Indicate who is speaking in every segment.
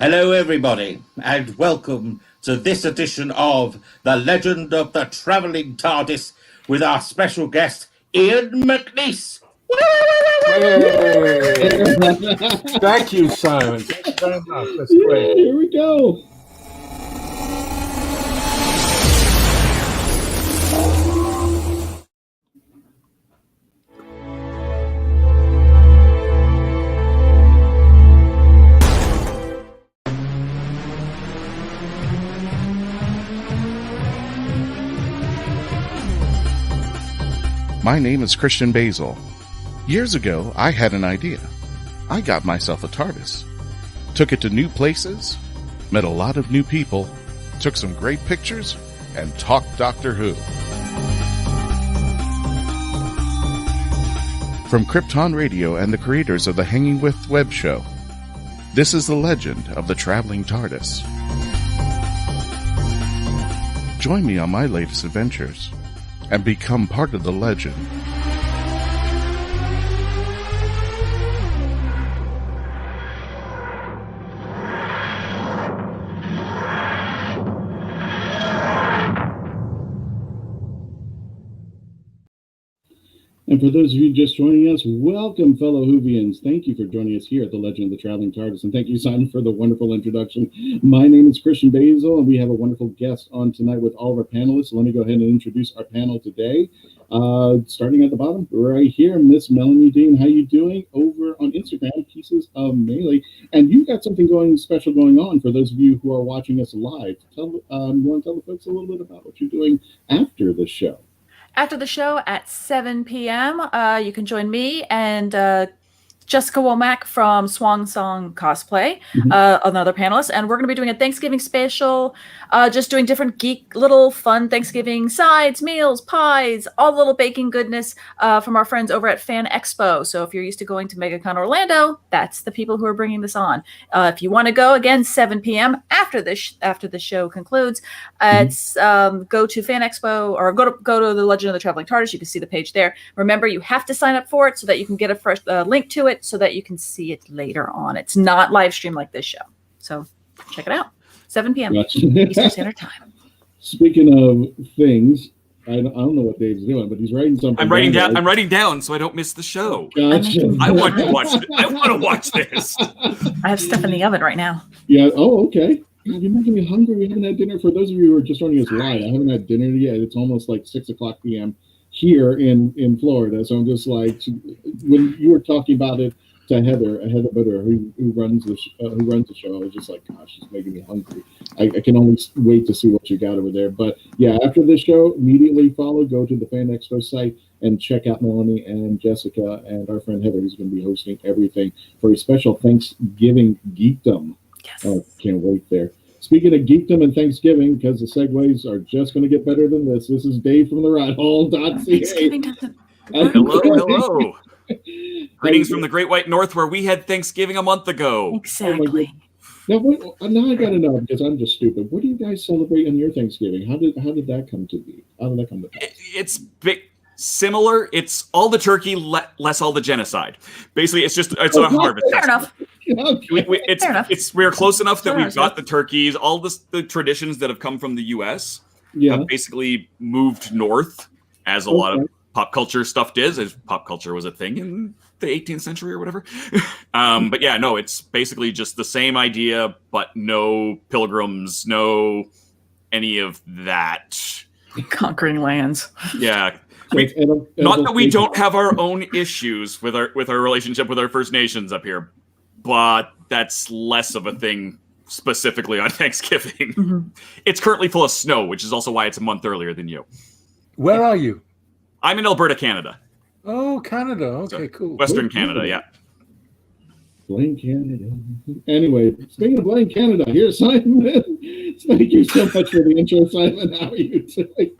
Speaker 1: Hello, everybody, and welcome to this edition of The Legend of the Traveling Tardis with our special guest, Ian McNeice.
Speaker 2: Thank you, Simon. Thank you very much. That's great.
Speaker 3: Here we go.
Speaker 4: My name is Christian Basil. Years ago, I had an idea. I got myself a TARDIS. Took it to new places, met a lot of new people, took some great pictures, and talked Doctor Who. From Krypton Radio and the creators of the Hanging With web show, this is the legend of the Traveling Tardis. Join me on my latest adventures and become part of the legend.
Speaker 3: And for those of you just joining us, welcome, fellow Whovians. Thank you for joining us here at the Legend of the Traveling TARDIS. And thank you, Simon, for the wonderful introduction. My name is Christian Basil, and we have a wonderful guest on tonight with all of our panelists. Let me go ahead and introduce our panel today. Starting at the bottom, right here, Miss Melanie Dean. How you doing? Over on Instagram, Pieces of Melee. And you've got something special going on for those of you who are watching us live. You want to tell the folks a little bit about what you're doing after the show?
Speaker 5: After the show at 7 p.m., you can join me and Jessica Womack from Swan Song Cosplay, another panelist. And we're going to be doing a Thanksgiving special, just doing different geek, little fun Thanksgiving sides, meals, pies, all the little baking goodness from our friends over at Fan Expo. So if you're used to going to MegaCon Orlando, that's the people who are bringing this on. If you want to go, again, 7 p.m. after the show concludes, it's go to Fan Expo or go to the Legend of the Traveling TARDIS. You can see the page there. Remember, you have to sign up for it so that you can get a fresh link to it, so that you can see it later on. It's not live streamed like this show. So check it out. 7 p.m. Eastern Standard Time.
Speaker 3: Speaking of things, I don't know what Dave's doing, but he's writing something.
Speaker 6: I'm writing down so I don't miss the show.
Speaker 3: Gotcha.
Speaker 6: I want to watch it. I want to watch this.
Speaker 5: I have stuff in the oven right now.
Speaker 3: Yeah. Oh, okay. God, you're making me hungry. We haven't had dinner. For those of you who are just joining us live, I haven't had dinner yet. It's almost like 6 o'clock p.m. here in Florida. So I'm just like, when you were talking about it to Heather Butter, who runs the show, I was just like, gosh, she's making me hungry. I can only wait to see what you got over there. But yeah, after this show, immediately go to the Fan Expo site and check out Melanie and Jessica and our friend Heather, who's going to be hosting everything for a special Thanksgiving geekdom.
Speaker 5: Yes.
Speaker 3: Oh, can't wait there. Speaking of geekdom and Thanksgiving, because the segues are just going to get better than this. This is Dave from the RadHole.ca.
Speaker 6: Hello. Greetings from the Great White North, where we had Thanksgiving a month ago.
Speaker 5: Exactly.
Speaker 3: Now I got to know, because I'm just stupid. What do you guys celebrate on your Thanksgiving? How did that come to be? How did that come to pass?
Speaker 6: It's big. Similar. It's all the turkey, less all the genocide. Basically, it's a harvest.
Speaker 5: Fair enough.
Speaker 6: Okay. We're close enough that we've got the turkeys, all the traditions that have come from the U.S. Have basically moved north, as a lot of pop culture stuff did, as pop culture was a thing in the 18th century or whatever. But yeah, no, it's basically just the same idea, but no pilgrims, no any of that.
Speaker 5: Conquering lands.
Speaker 6: Yeah. Not that we don't have our own issues with our relationship with our First Nations up here, but that's less of a thing specifically on Thanksgiving. Mm-hmm. It's currently full of snow, which is also why it's a month earlier than you.
Speaker 2: Where are you?
Speaker 6: I'm in Alberta, Canada.
Speaker 2: Oh, Canada. Okay,
Speaker 6: so,
Speaker 2: cool.
Speaker 6: Western Canada, yeah.
Speaker 3: Blame Canada. Anyway, speaking of Blame Canada, here's Simon. Thank you so much for the intro, Simon. How are you today?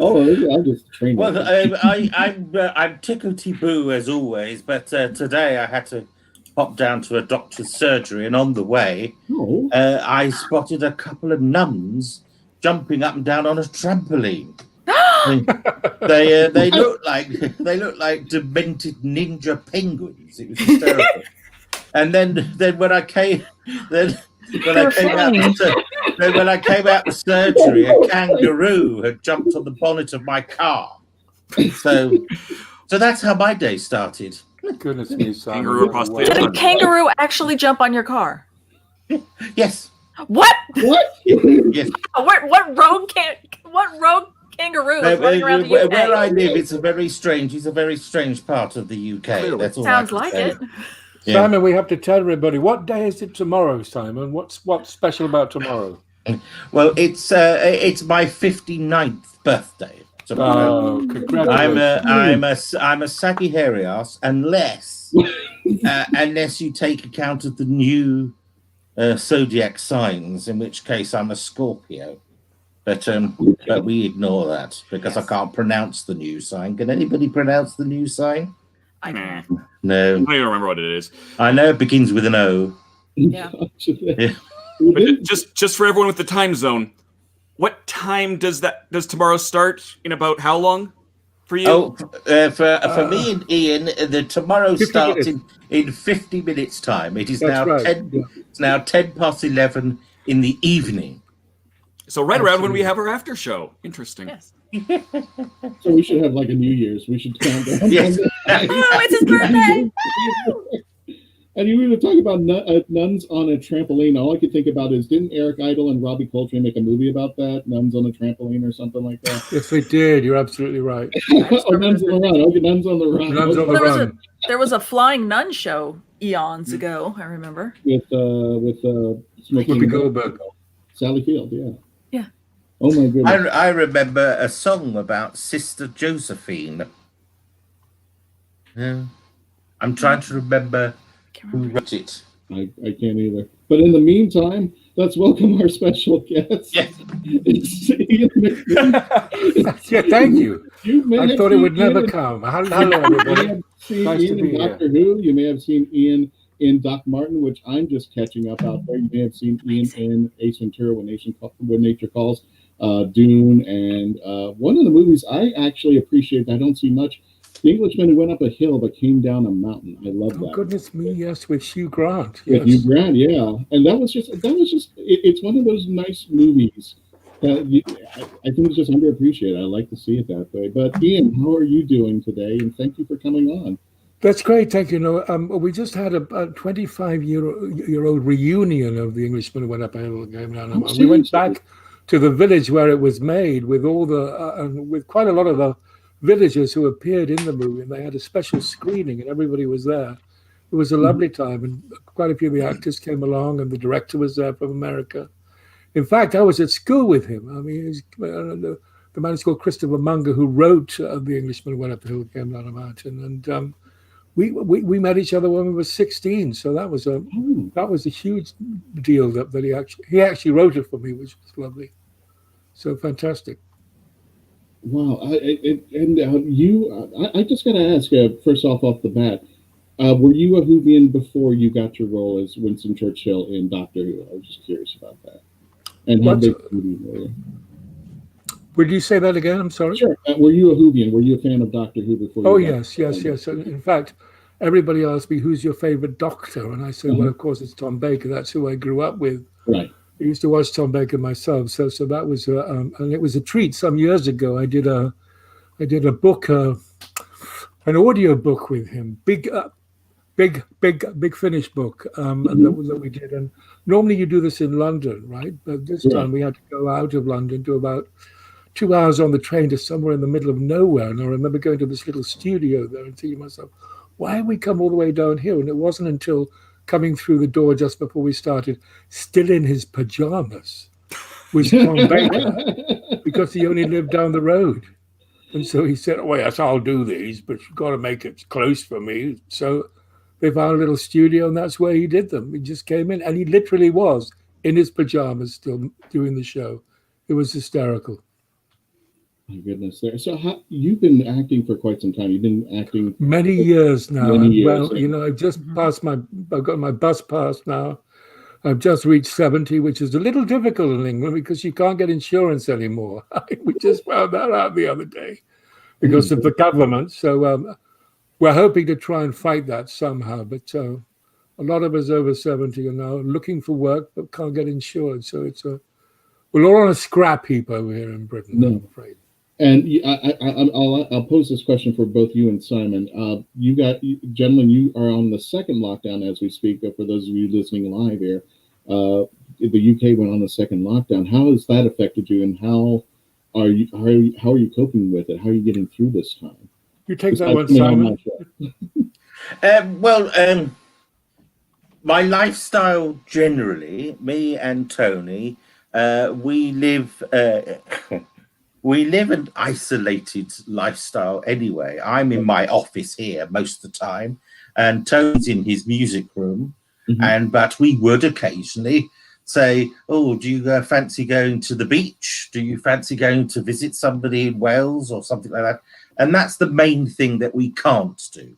Speaker 3: Oh, I'm just trained.
Speaker 1: Well, I'm ticklety-boo as always, but today I had to pop down to a doctor's surgery, and on the way, I spotted a couple of nuns jumping up and down on a trampoline. They look like demented ninja penguins. It was hysterical. And then when I came, then when I came out the surgery, a kangaroo had jumped on the bonnet of my car. So that's how my day started.
Speaker 2: Goodness me, Simon.
Speaker 6: Did
Speaker 5: a kangaroo actually jump on your car?
Speaker 1: Yes.
Speaker 5: What?
Speaker 1: Yes.
Speaker 5: What rogue kangaroo is running around the UK?
Speaker 1: Where I live, it's a very strange part of the UK. That's all.
Speaker 5: Sounds like it.
Speaker 2: Yeah. Simon, we have to tell everybody, what day is it tomorrow, Simon? What's special about tomorrow?
Speaker 1: Well, it's my 59th birthday.
Speaker 2: Oh, congratulations!
Speaker 1: I'm a saggy hairy ass unless you take account of the new zodiac signs, in which case I'm a Scorpio. But we ignore that because I can't pronounce the new sign. Can anybody pronounce the new sign?
Speaker 5: I can't.
Speaker 1: No.
Speaker 6: I don't even remember what it is.
Speaker 1: I know it begins with an O.
Speaker 5: Yeah.
Speaker 6: But just for everyone with the time zone, what time does tomorrow start? In about how long for you?
Speaker 1: Oh, for me and Ian, the tomorrow starts in 50 minutes time. It is now
Speaker 2: right.
Speaker 1: 10. Yeah. It's now 11 in the evening.
Speaker 6: So around when we have our after show. Interesting.
Speaker 5: Yes.
Speaker 3: So we should have like a New Year's. We should count down.
Speaker 1: Yes.
Speaker 5: It's his birthday.
Speaker 3: And you were talking about nuns on a trampoline. All I could think about is, didn't Eric Idle and Robbie Coltrane make a movie about that? Nuns on a trampoline or something like that?
Speaker 2: Yes, they did. You're absolutely right.
Speaker 3: Nuns on the Run. Okay, Nuns on the Run.
Speaker 2: Nuns on the Run.
Speaker 5: There was a flying nun show eons ago, I remember.
Speaker 3: With
Speaker 2: Whoopi Goldberg.
Speaker 3: Sally Field, yeah.
Speaker 5: Yeah.
Speaker 3: Oh my goodness.
Speaker 1: I remember a song about Sister Josephine. Yeah. I'm trying to remember who wrote it.
Speaker 3: I can't either. But in the meantime, let's welcome our special guest.
Speaker 1: Yes.
Speaker 3: It's Ian McNeice.
Speaker 2: Yeah, thank you. I thought it would never come. Hello, everybody.
Speaker 3: You may have seen
Speaker 2: Nice
Speaker 3: Ian
Speaker 2: to be
Speaker 3: in Doctor Who. You may have seen Ian in Doc Martin, which I'm just catching up out there. You may have seen Ian in Ace Ventura, When Nature Calls, Dune, and one of the movies I actually appreciate that I don't see much, The Englishman Who Went Up a Hill but Came Down a Mountain. I love that.
Speaker 2: Oh, goodness me, yes, with Hugh Grant.
Speaker 3: Yes. With Hugh Grant, yeah. And that was just it's one of those nice movies that I think is just underappreciated. I like to see it that way. But Ian, how are you doing today? And thank you for coming on.
Speaker 2: That's great, thank you. We just had a 25-year-old reunion of The Englishman Who Went Up a Hill and Came Down a Mountain. We went back to the village where it was made with all with quite a lot of the villagers who appeared in the movie, and they had a special screening and everybody was there. It was a lovely time, and quite a few of the actors came along, and the director was there from America. In fact, I was at school with him. I mean, the man is called Christopher Munger, who wrote The Englishman Who Went Up a Hill and Came Down a Mountain, and we met each other when we were 16, so that was a huge deal that he actually wrote it for me, which was lovely. So fantastic.
Speaker 3: Wow. I just got to ask, first off the bat, were you a Whovian before you got your role as Winston Churchill in Doctor Who? I was just curious about that. And how big Whovian were you?
Speaker 2: Would you say that again? I'm sorry.
Speaker 3: Sure. Were you a Whovian? Were you a fan of Doctor Who before?
Speaker 2: Oh, yes. In fact, everybody asked me, who's your favorite Doctor? And I said, well, of course, it's Tom Baker. That's who I grew up with.
Speaker 3: Right.
Speaker 2: I used to watch Tom Baker myself, so that was and it was a treat. Some years ago, I did a book, an audio book with him, big Finish book that we did. And normally you do this in London, right? But this time we had to go out of London to about 2 hours on the train to somewhere in the middle of nowhere. And I remember going to this little studio there and thinking to myself, why have we come all the way down here? And it wasn't until coming through the door just before we started, still in his pajamas, was Tom Baker, because he only lived down the road. And so he said, oh, yes, I'll do these, but you've got to make it close for me. So they found a little studio, and that's where he did them. He just came in, and he literally was in his pajamas still doing the show. It was hysterical.
Speaker 3: My goodness, there. So you've been acting for quite some time. You've been acting
Speaker 2: many years now. Well,
Speaker 3: you
Speaker 2: know, I've just passed I've got my bus pass now. I've just reached 70, which is a little difficult in England because you can't get insurance anymore. We just found that out the other day because of the government. So we're hoping to try and fight that somehow. But a lot of us over 70 are now looking for work but can't get insured. So we're all on a scrap heap over here in Britain, I'm afraid.
Speaker 3: And I'll pose this question for both you and Simon. Gentlemen, you are on the second lockdown as we speak. For those of you listening live here, the UK went on the second lockdown. How has that affected you, and how are you coping with it? How are you getting through this time?
Speaker 2: You take that one, Simon.
Speaker 1: My lifestyle generally, me and Tony, we live an isolated lifestyle anyway. I'm in my office here most of the time, and Tony's in his music room. But we would occasionally say, "Oh, do you fancy going to the beach? Do you fancy going to visit somebody in Wales or something like that?" And that's the main thing that we can't do.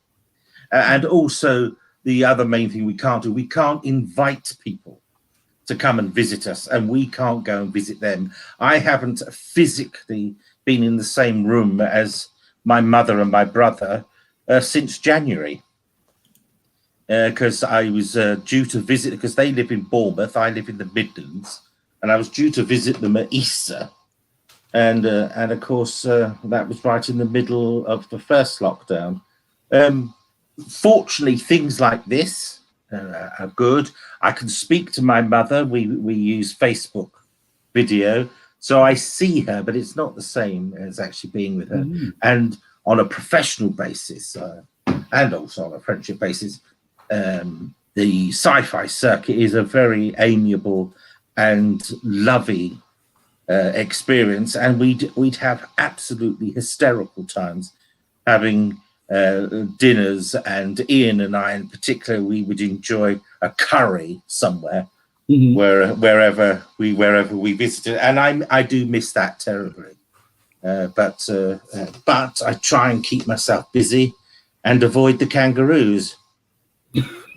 Speaker 1: And also the other main thing we can't do, we can't invite people to come and visit us, and we can't go and visit them. I haven't physically been in the same room as my mother and my brother since January, because I was due to visit, because they live in Bournemouth, I live in the Midlands, and I was due to visit them at Easter. And of course, that was right in the middle of the first lockdown. Fortunately, things like this are good. I can speak to my mother. We use Facebook video, so I see her, but it's not the same as actually being with her. And on a professional basis, and also on a friendship basis, the sci-fi circuit is a very amiable and lovely experience, and we'd have absolutely hysterical times having dinners, and Ian and I in particular, we would enjoy a curry somewhere, wherever we visited, and I do miss that terribly. But I try and keep myself busy and avoid the kangaroos.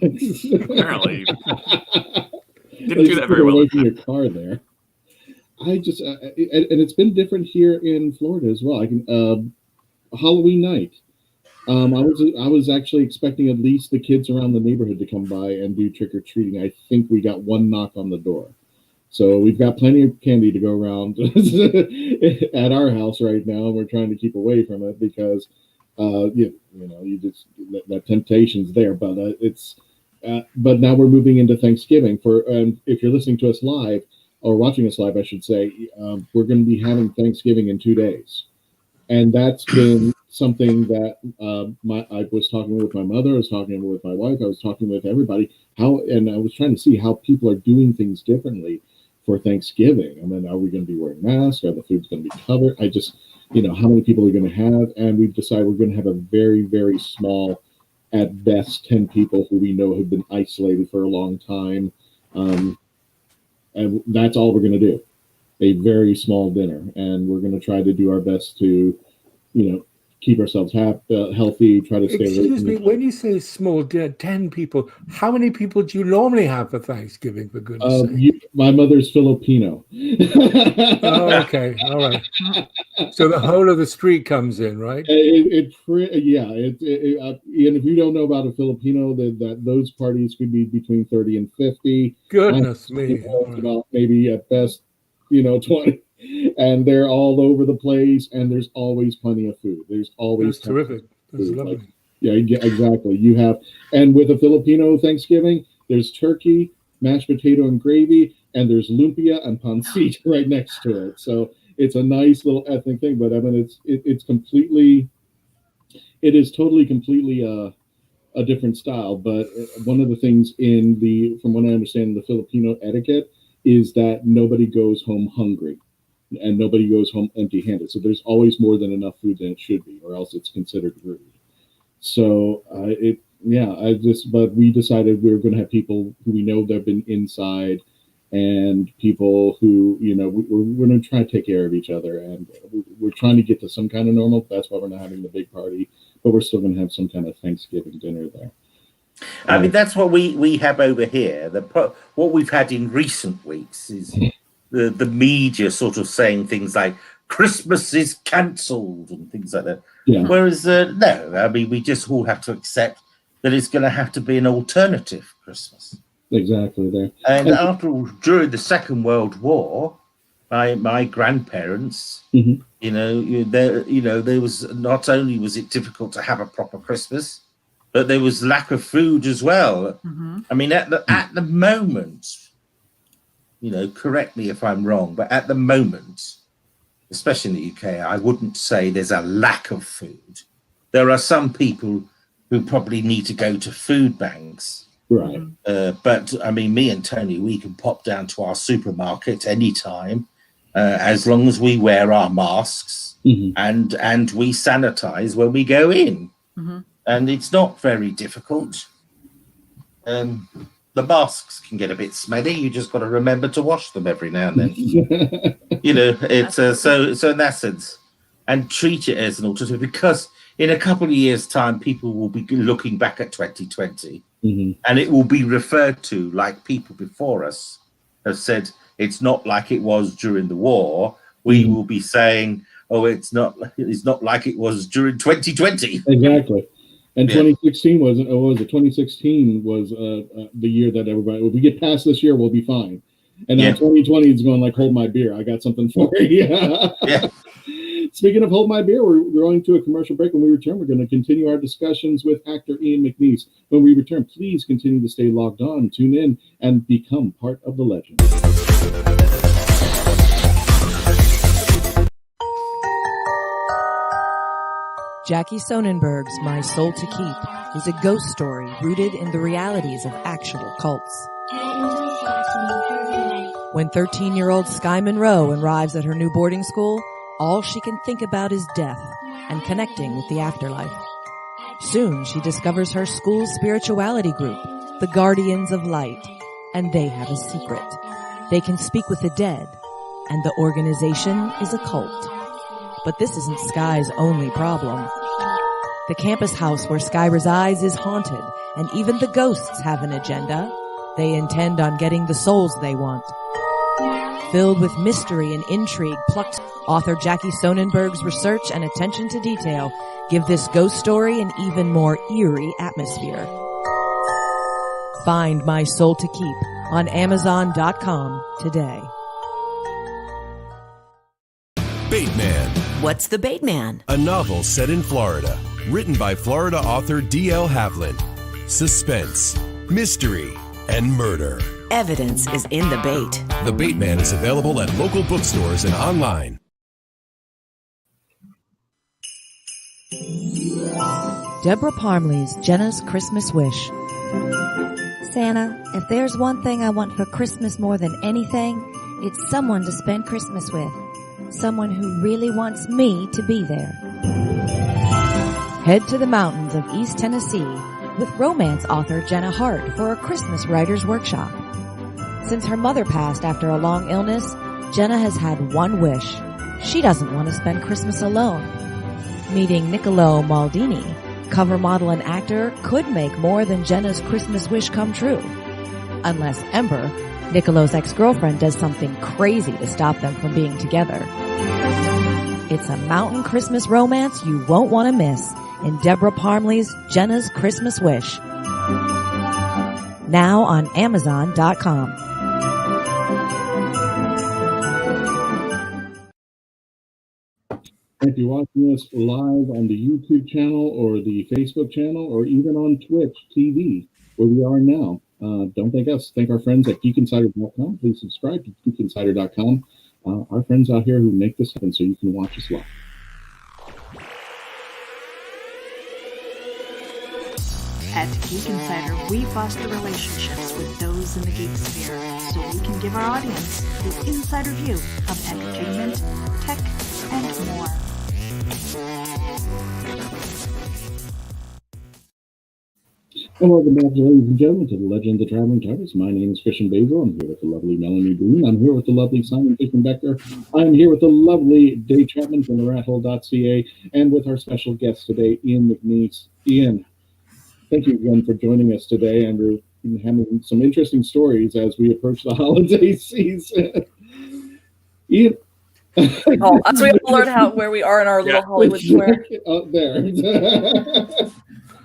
Speaker 6: Apparently, didn't do that very well.
Speaker 3: Away from your car there. I just and it's been different here in Florida as well. Halloween night. I was actually expecting at least the kids around the neighborhood to come by and do trick or treating. I think we got one knock on the door, so we've got plenty of candy to go around at our house right now. And we're trying to keep away from it because, you just that temptation's there. But but now we're moving into Thanksgiving. If you're listening to us live or watching us live, I should say, we're going to be having Thanksgiving in 2 days, and that's been something that I was talking with my mother, I was talking with my wife, I was talking with everybody, and I was trying to see how people are doing things differently for Thanksgiving. I mean, are we going to be wearing masks? Are the foods going to be covered? How many people are going to have? And we've decided we're going to have a very, very small, at best, 10 people who we know have been isolated for a long time. And that's all we're going to do. A very small dinner. And we're going to try to do our best to, keep ourselves healthy, try to stay away.
Speaker 2: Excuse me, when you say small dinner, 10 people, how many people do you normally have for Thanksgiving, for goodness sake?
Speaker 3: My mother's Filipino.
Speaker 2: Oh, okay, all right. So the whole of the street comes in, right?
Speaker 3: And if you don't know about a Filipino, that those parties could be between 30 and 50.
Speaker 2: Goodness me.
Speaker 3: About maybe at best, 20. And they're all over the place, and there's always plenty of food. There's always
Speaker 2: terrific. That's lovely.
Speaker 3: Exactly. You have, and with a Filipino Thanksgiving, there's turkey, mashed potato and gravy, and there's lumpia and pancit right next to it. So it's a nice little ethnic thing. But I mean, it is completely a different style. But one of the things from what I understand, the Filipino etiquette is that nobody goes home hungry. And nobody goes home empty-handed. So there's always more than enough food than it should be, or else it's considered rude. So but we decided we were going to have people who we know that have been inside, and people who, we're going to try to take care of each other, and we're trying to get to some kind of normal. That's why we're not having the big party, but we're still going to have some kind of Thanksgiving dinner there.
Speaker 1: I mean, that's what we have over here. What we've had in recent weeks is the media sort of saying things like Christmas is cancelled and things like that. Yeah. Whereas, no, I mean, we just all have to accept that it's going to have to be an alternative Christmas.
Speaker 3: Exactly there.
Speaker 1: And after all, during the Second World War, my grandparents, there was not only was it difficult to have a proper Christmas, but there was lack of food as well. I mean, at the moment, correct me if I'm wrong, but at the moment, especially in the UK, I wouldn't say there's a lack of food. There are some people who probably need to go to food banks.
Speaker 3: Right.
Speaker 1: But I mean, me and Tony, we can pop down to our supermarket anytime, as long as we wear our masks and we sanitize when we go in. And it's not very difficult. The masks can get a bit smelly. You just got to remember to wash them every now and then. It's so in that sense, and treat it as an alternative, because in a couple of years' time, people will be looking back at 2020, and it will be referred to like people before us have said. It's not like it was during the war. We will be saying, "Oh, it's not like it was during 2020."
Speaker 3: Exactly. And 2016 was 2016 was the year that everybody, if we get past this year, we'll be fine. And now 2020 is going like, hold my beer. I got something for you. Speaking of hold my beer, we're going to a commercial break. When we return, we're going to continue our discussions with actor Ian McNeice. When we return, please continue to stay logged on, tune in, and become part of the legend.
Speaker 7: Jackie Sonnenberg's My Soul to Keep is a ghost story rooted in the realities of actual cults. When 13-year-old Sky Monroe arrives at her new boarding school, all she can think about is death and connecting with the afterlife. Soon she discovers her school's spirituality group, the Guardians of Light, and they have a secret. They can speak with the dead, and the organization is a cult. But this isn't Sky's only problem. The campus house where Sky resides is haunted, and even the ghosts have an agenda. They intend on getting the souls they want. Filled with mystery and intrigue, plucked author Jackie Sonnenberg's research and attention to detail give this ghost story an even more eerie atmosphere. Find My Soul to Keep on Amazon.com today.
Speaker 8: Bateman.
Speaker 9: What's the Bateman?
Speaker 8: A novel set in Florida, written by Florida author D.L. Havlin. Suspense, mystery, and murder.
Speaker 9: Evidence is in the bait.
Speaker 8: The Bateman is available at local bookstores and online.
Speaker 7: Deborah Parmley's Jenna's Christmas Wish.
Speaker 10: Santa, if there's one thing I want for Christmas more than anything, it's someone to spend Christmas with. Someone who really wants me to be there.
Speaker 7: Head to the mountains of East Tennessee with romance author Jenna Hart for a Christmas writer's workshop. Since her mother passed after a long illness, Jenna has had one wish. She doesn't want to spend Christmas alone. Meeting Niccolo Maldini, cover model and actor, could make more than Jenna's Christmas wish come true. Unless Ember, Niccolo's ex-girlfriend, does something crazy to stop them from being together. It's a mountain Christmas romance you won't want to miss in Deborah Parmley's Jenna's Christmas Wish. Now on Amazon.com.
Speaker 3: If you're watching us live on the YouTube channel or the Facebook channel or even on Twitch TV, where we are now, don't thank us. Thank our friends at GeekInsider.com. Please subscribe to GeekInsider.com. Our friends out here who make this happen so you can watch us live.
Speaker 11: At Geek Insider, we foster relationships with those in the geek sphere so we can give our audience the insider view of entertainment, tech, and more.
Speaker 3: And welcome back, ladies and gentlemen, to the Legend of the Traveling Tardis. My name is Christian Basil. I'm here with the lovely Melanie Boone. I'm here with the lovely Simon Becker. I'm here with the lovely Dave Chapman from the rathole.ca and with our special guest today, Ian McNeice. Ian, thank you again for joining us today, and we're having some interesting stories as we approach the holiday season. Ian.
Speaker 5: Oh, as we all learn where we are in our little Hollywood square.
Speaker 3: Out there.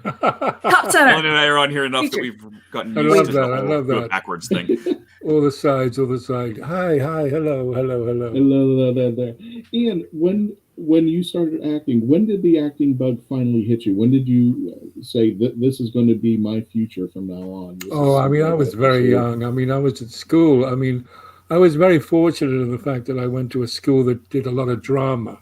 Speaker 5: Top center.
Speaker 6: Ellen and I are on here enough that we've gotten
Speaker 2: I
Speaker 6: used
Speaker 2: love
Speaker 6: to
Speaker 2: that.
Speaker 6: the
Speaker 2: I
Speaker 6: whole
Speaker 2: love
Speaker 6: do it
Speaker 2: that.
Speaker 6: backwards thing.
Speaker 2: All the sides. Hi, hello.
Speaker 3: Hello there. Ian, when you started acting, when did the acting bug finally hit you? When did you say that this is going to be my future from now on?
Speaker 2: I was very young. I was at school. I was very fortunate in the fact that I went to a school that did a lot of drama.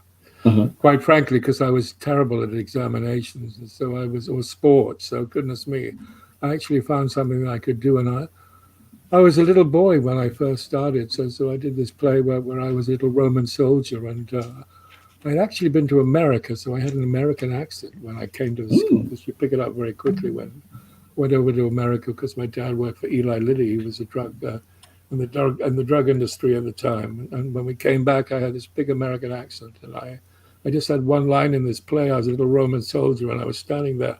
Speaker 2: Quite frankly, because I was terrible at examinations, and so or sports. So goodness me, I actually found something that I could do, and I was a little boy when I first started. So I did this play where I was a little Roman soldier, and I'd actually been to America, so I had an American accent when I came to the school, because you pick it up very quickly when I went over to America, because my dad worked for Eli Lilly. He was a drug in the drug industry at the time. And when we came back, I had this big American accent, and I just had one line in this play. I was a little Roman soldier, and I was standing there,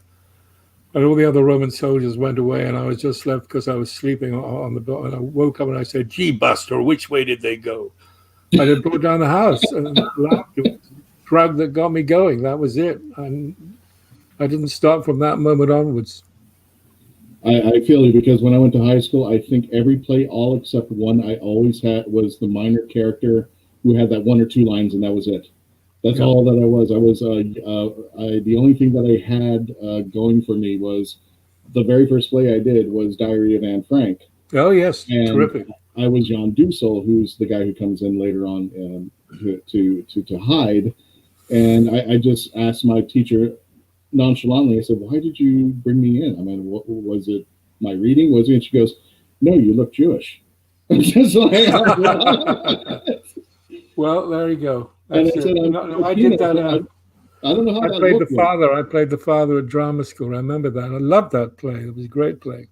Speaker 2: and all the other Roman soldiers went away, and I was just left because I was sleeping on the door. And I woke up and I said, "Gee, Buster, which way did they go?" I just brought down the house and laughed. It was a drug that got me going. That was it. And I didn't stop from that moment onwards.
Speaker 3: I feel you, because when I went to high school, I think every play, all except one, I always had was the minor character who had that one or two lines, and that was it. That's all that I was. I was the only thing that I had going for me was the very first play I did was Diary of Anne Frank.
Speaker 2: Oh yes,
Speaker 3: and
Speaker 2: terrific.
Speaker 3: I was Jan Dussel, who's the guy who comes in later on to hide, and I just asked my teacher nonchalantly. I said, "Why did you bring me in? What was it? My reading was it?" And she goes, "No, you look Jewish." Just like,
Speaker 2: well, there you go.
Speaker 3: And I said,
Speaker 2: I did that.
Speaker 3: I don't know how
Speaker 2: I
Speaker 3: that
Speaker 2: played the
Speaker 3: looked
Speaker 2: father. I played the father at drama school. I remember that. I loved that play. It was a great play.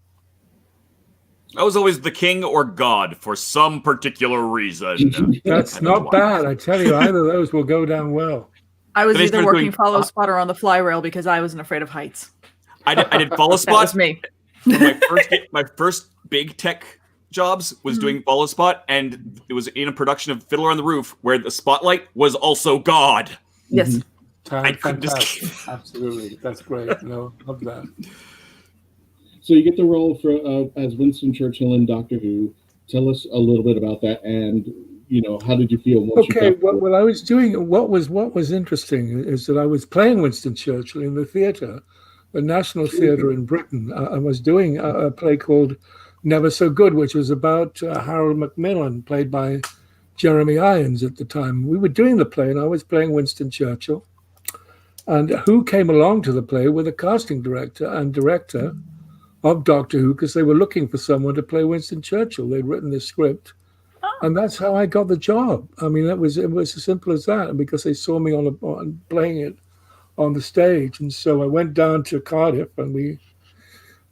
Speaker 6: I was always the king or god for some particular reason.
Speaker 2: That's not bad. I tell you, either of those will go down well.
Speaker 5: I was either working follow spot or on the fly rail because I wasn't afraid of heights.
Speaker 6: I did follow spot.
Speaker 5: That was me.
Speaker 6: my first big tech jobs was doing follow spot, and it was in a production of Fiddler on the Roof where the spotlight was also God.
Speaker 5: Yes.
Speaker 2: Absolutely. That's great. No, love that.
Speaker 3: So you get the role for as Winston Churchill in Doctor Who. Tell us a little bit about that, and how did you feel?
Speaker 2: Well, I was doing what was interesting is that I was playing Winston Churchill in the theatre, the National Theatre in Britain. I was doing a play called Never So Good, which was about Harold Macmillan, played by Jeremy Irons at the time. We were doing the play, and I was playing Winston Churchill. And Who came along to the play with a casting director of Doctor Who, because they were looking for someone to play Winston Churchill. They'd written this script. And that's how I got the job. It was as simple as that. And because they saw me on playing it on the stage, and so I went down to Cardiff, and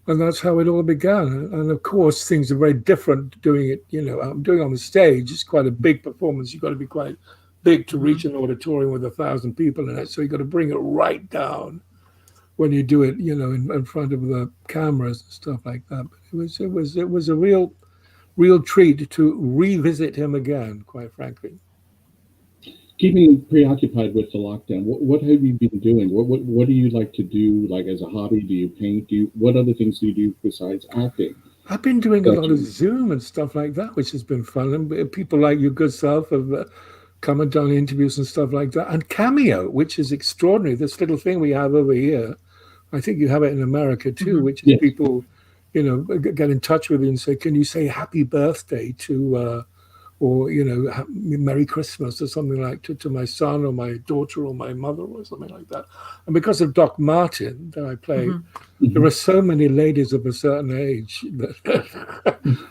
Speaker 2: that's how it all began. And of course, things are very different doing it. I'm doing it on the stage. It's quite a big performance. You've got to be quite big to reach an auditorium with 1,000 people in it. So you've got to bring it right down when you do it, in front of the cameras and stuff like that. But it was a real treat to revisit him again, quite frankly.
Speaker 3: Keeping you preoccupied with the lockdown, what have you been doing? What do you like to do, like as a hobby? Do you paint? What other things do you do besides acting?
Speaker 2: I've been doing a lot of Zoom and stuff like that, which has been fun. And people like your good self have come and done interviews and stuff like that. And Cameo, which is extraordinary. This little thing we have over here, I think you have it in America too, which is people get in touch with you and say, can you say happy birthday to, or, Merry Christmas or something like to my son or my daughter or my mother or something like that. And because of Doc Martin that I play, there are so many ladies of a certain age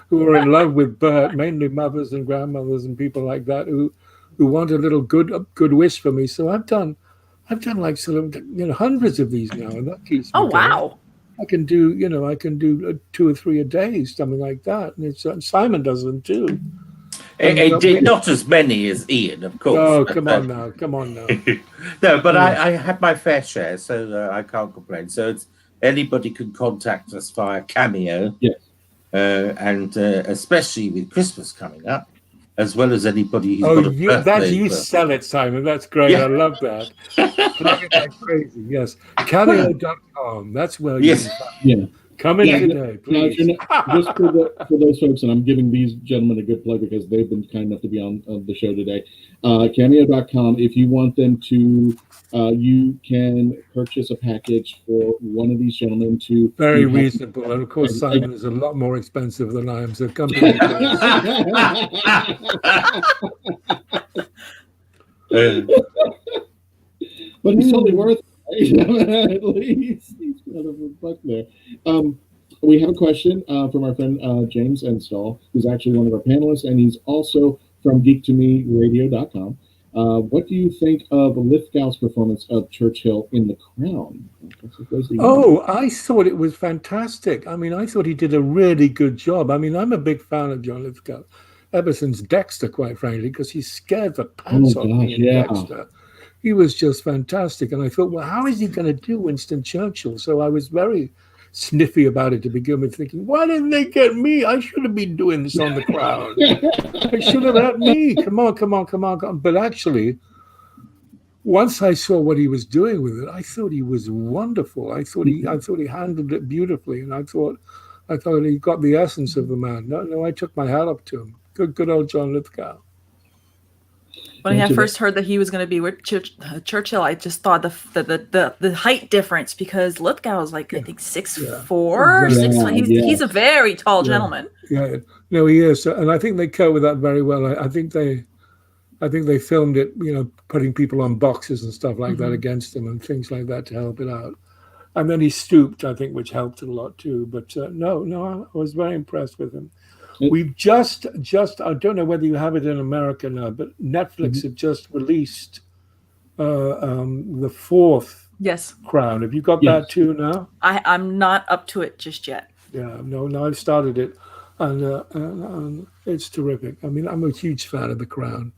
Speaker 2: who are in love with Bert, mainly mothers and grandmothers and people like that who want a little good wish for me. So I've done like sort of, hundreds of these now, and that keeps me going.
Speaker 5: Wow.
Speaker 2: I can do 2 or 3 a day, something like that. And Simon does them too.
Speaker 1: Not as many as Ian, of course.
Speaker 2: Oh, come on now.
Speaker 1: No, but I had my fair share, so I can't complain. So anybody can contact us via Cameo.
Speaker 3: Yes.
Speaker 1: And especially with Christmas coming up, as well as anybody who's got a birthday.
Speaker 2: You sell it, Simon. That's great.
Speaker 1: Yeah.
Speaker 2: I love that. Plug it like crazy. Yes. Cameo.com. That's where you can find Come in today, please.
Speaker 3: Just for those folks, and I'm giving these gentlemen a good plug because they've been kind enough to be on the show today. Cameo.com. If you want them to, you can purchase a package for one of these gentlemen to.
Speaker 2: Very reasonable, and of course, Simon is a lot more expensive than I am. So come to me.
Speaker 3: But he's totally worth it. At least he's got a buck there. We have a question from our friend James Enstall, who's actually one of our panelists, and he's also from geek2meradio.com. What do you think of Liftgal's performance of Churchill in The Crown?
Speaker 2: I thought it was fantastic. I mean, I thought he did a really good job. I mean, I'm a big fan of John Lithgow, ever since Dexter, quite frankly, because he scared the pants off me in Dexter. He was just fantastic. And I thought, well, how is he going to do Winston Churchill? So I was very sniffy about it to begin with, thinking, why didn't they get me? I should have been doing this on The Crown. They should have had me. Come on. But actually, once I saw what he was doing with it, I thought he was wonderful. I thought he handled it beautifully. And I thought he got the essence of the man. No, I took my hat up to him. Good old John Lithgow.
Speaker 5: When I first heard that he was going to be with Churchill, I just thought the height difference, because Lithgow is like, I think 6'4", 6'5". He's a very tall gentleman.
Speaker 2: Yeah, no, he is, and I think they cope with that very well. I think they filmed it, putting people on boxes and stuff like that against him and things like that to help it out. And then he stooped, I think, which helped it a lot too. But no, I was very impressed with him. We've just I don't know whether you have it in America now, but Netflix have just released the fourth Crown. Have you got that too now?
Speaker 5: I'm not up to it just yet.
Speaker 2: Yeah, no, I've started it, and it's terrific. I mean, I'm a huge fan of The Crown.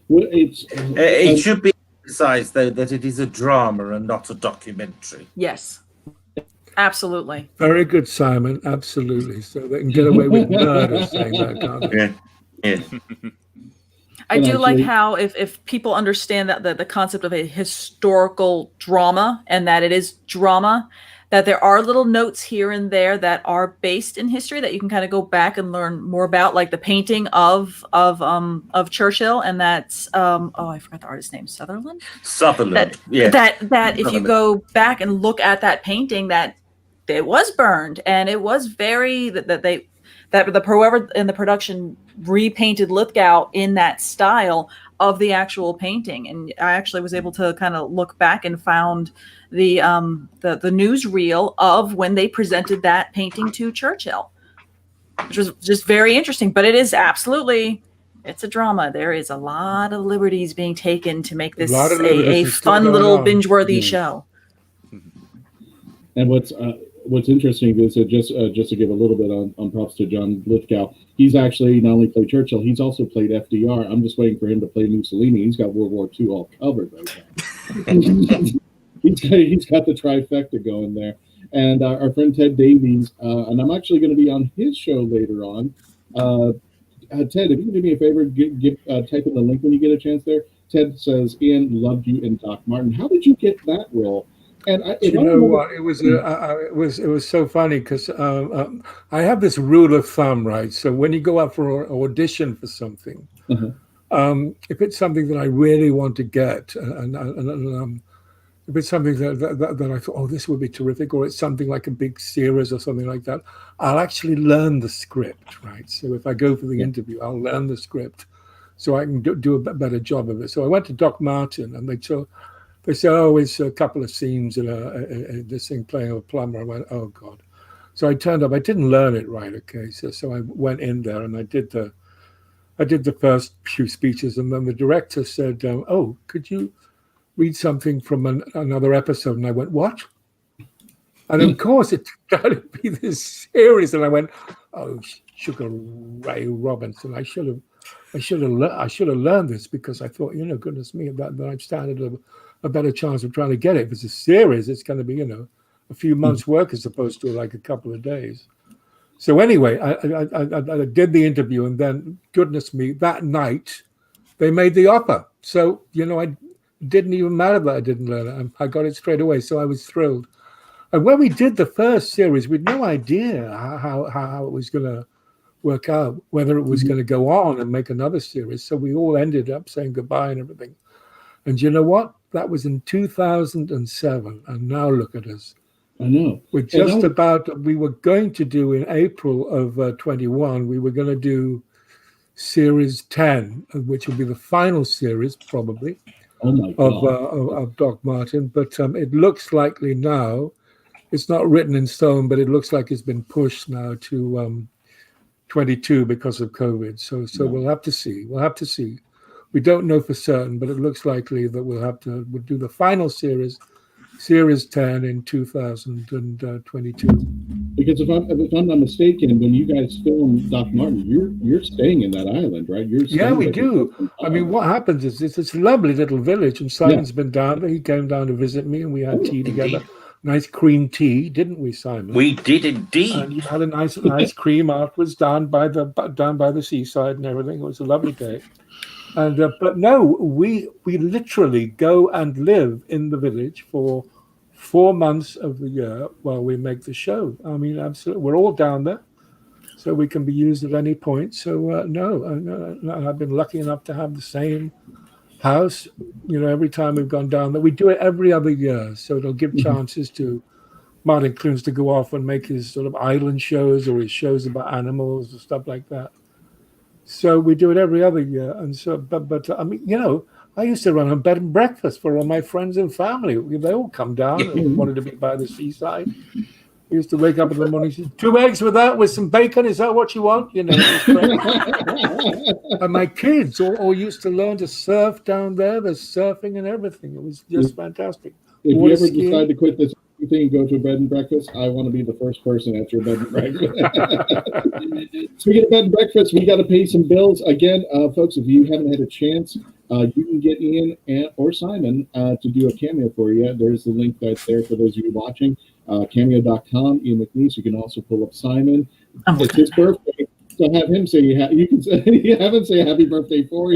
Speaker 3: Well,
Speaker 1: it should be emphasized, though, that it is a drama and not a documentary.
Speaker 5: Yes. Absolutely.
Speaker 2: Very good, Simon. Absolutely. So they can get away with murder saying that, can't they?
Speaker 1: Yeah.
Speaker 5: I do like how if people understand that the concept of a historical drama, and that it is drama, that there are little notes here and there that are based in history that you can kind of go back and learn more about, like the painting of Churchill, and that's I forgot the artist's name, Sutherland.
Speaker 1: That
Speaker 5: if you go back and look at that painting, that it was burned, and it was very whoever in the production repainted Lithgow in that style of the actual painting. And I actually was able to kind of look back and found the newsreel of when they presented that painting to Churchill, which was just very interesting. But it is it's a drama. There is a lot of liberties being taken to make this a fun little binge-worthy show.
Speaker 3: And what's interesting is that just to give a little bit on props to John Lithgow, he's actually not only played Churchill, he's also played FDR. I'm just waiting for him to play Mussolini. He's got World War II all covered right now. he's got the trifecta going there. And our friend Ted Davies, and I'm actually going to be on his show later on. Ted, if you can do me a favor, type in the link when you get a chance there. Ted says, Ian loved you in Doc Martin. How did you get that role? And
Speaker 2: you know what? It was so funny because I have this rule of thumb, right? So when you go out for an audition for something, if it's something that I really want to get, and if it's something that I thought, oh, this would be terrific, or it's something like a big series or something like that, I'll actually learn the script, right? So if I go for the interview, I'll learn the script so I can do a better job of it. So I went to Doc Martin, and they said, oh, it's a couple of scenes in this thing playing a plumber. I went, oh, God. So I turned up. I didn't learn it right, okay? So I went in there, and I did the first few speeches, and then the director said, oh, could you read something from another episode? And I went, what? And of course, it turned out to be this series, and I went, oh, Sugar Ray Robinson. I should have learned this, because I thought, goodness me, that I've started a better chance of trying to get it. If it's a series, it's going to be, a few months' work as opposed to like a couple of days. So anyway, I did the interview, and then, goodness me, that night they made the offer. So, I didn't even matter that I didn't learn it. I got it straight away, so I was thrilled. And when we did the first series, we had no idea how it was going to work out, whether it was going to go on and make another series. So we all ended up saying goodbye and everything. And you know what? That was in 2007. And now look at us.
Speaker 3: I know.
Speaker 2: We were going to do in April of 21, we were going to do series 10, which will be the final series probably of Doc Martin. But it looks likely now, it's not written in stone, but it looks like it's been pushed now to 22 because of COVID. So we'll have to see. We don't know for certain, but it looks likely that we'll do the final series 10 in 2022.
Speaker 3: Because if I'm not mistaken, when you guys film Doc Martin, you're staying in that island, right?
Speaker 2: We do. I mean, what happens is it's a lovely little village, and Simon's been down there. He came down to visit me, and we had tea together. Nice cream tea, didn't we, Simon?
Speaker 1: We did indeed.
Speaker 2: And you had a nice cream afterwards down by the seaside and everything. It was a lovely day. And but no, we literally go and live in the village for 4 months of the year while we make the show. I mean, absolutely, we're all down there, so we can be used at any point. So I've been lucky enough to have the same house, every time we've gone down there. We do it every other year, so it'll give chances to Martin Clunes to go off and make his sort of island shows or his shows about animals and stuff like that. So we do it every other year. And so, but I mean, I used to run a bed and breakfast for all my friends and family. They all come down and wanted to be by the seaside. I used to wake up in the morning and say, 2 eggs with some bacon. Is that what you want? And my kids all used to learn to surf down there. There's surfing and everything. It was just fantastic.
Speaker 3: If you ever decide to quit this thing and go to a bed and breakfast, I want to be the first person at your bed and breakfast. Speaking of bed and breakfast, we got to pay some bills. Again, folks, if you haven't had a chance, you can get Ian or Simon to do a cameo for you. There's the link right there for those of you watching. Cameo.com, Ian McNeice. You can also pull up Simon. It's his birthday. So have him say you can have him say happy birthday for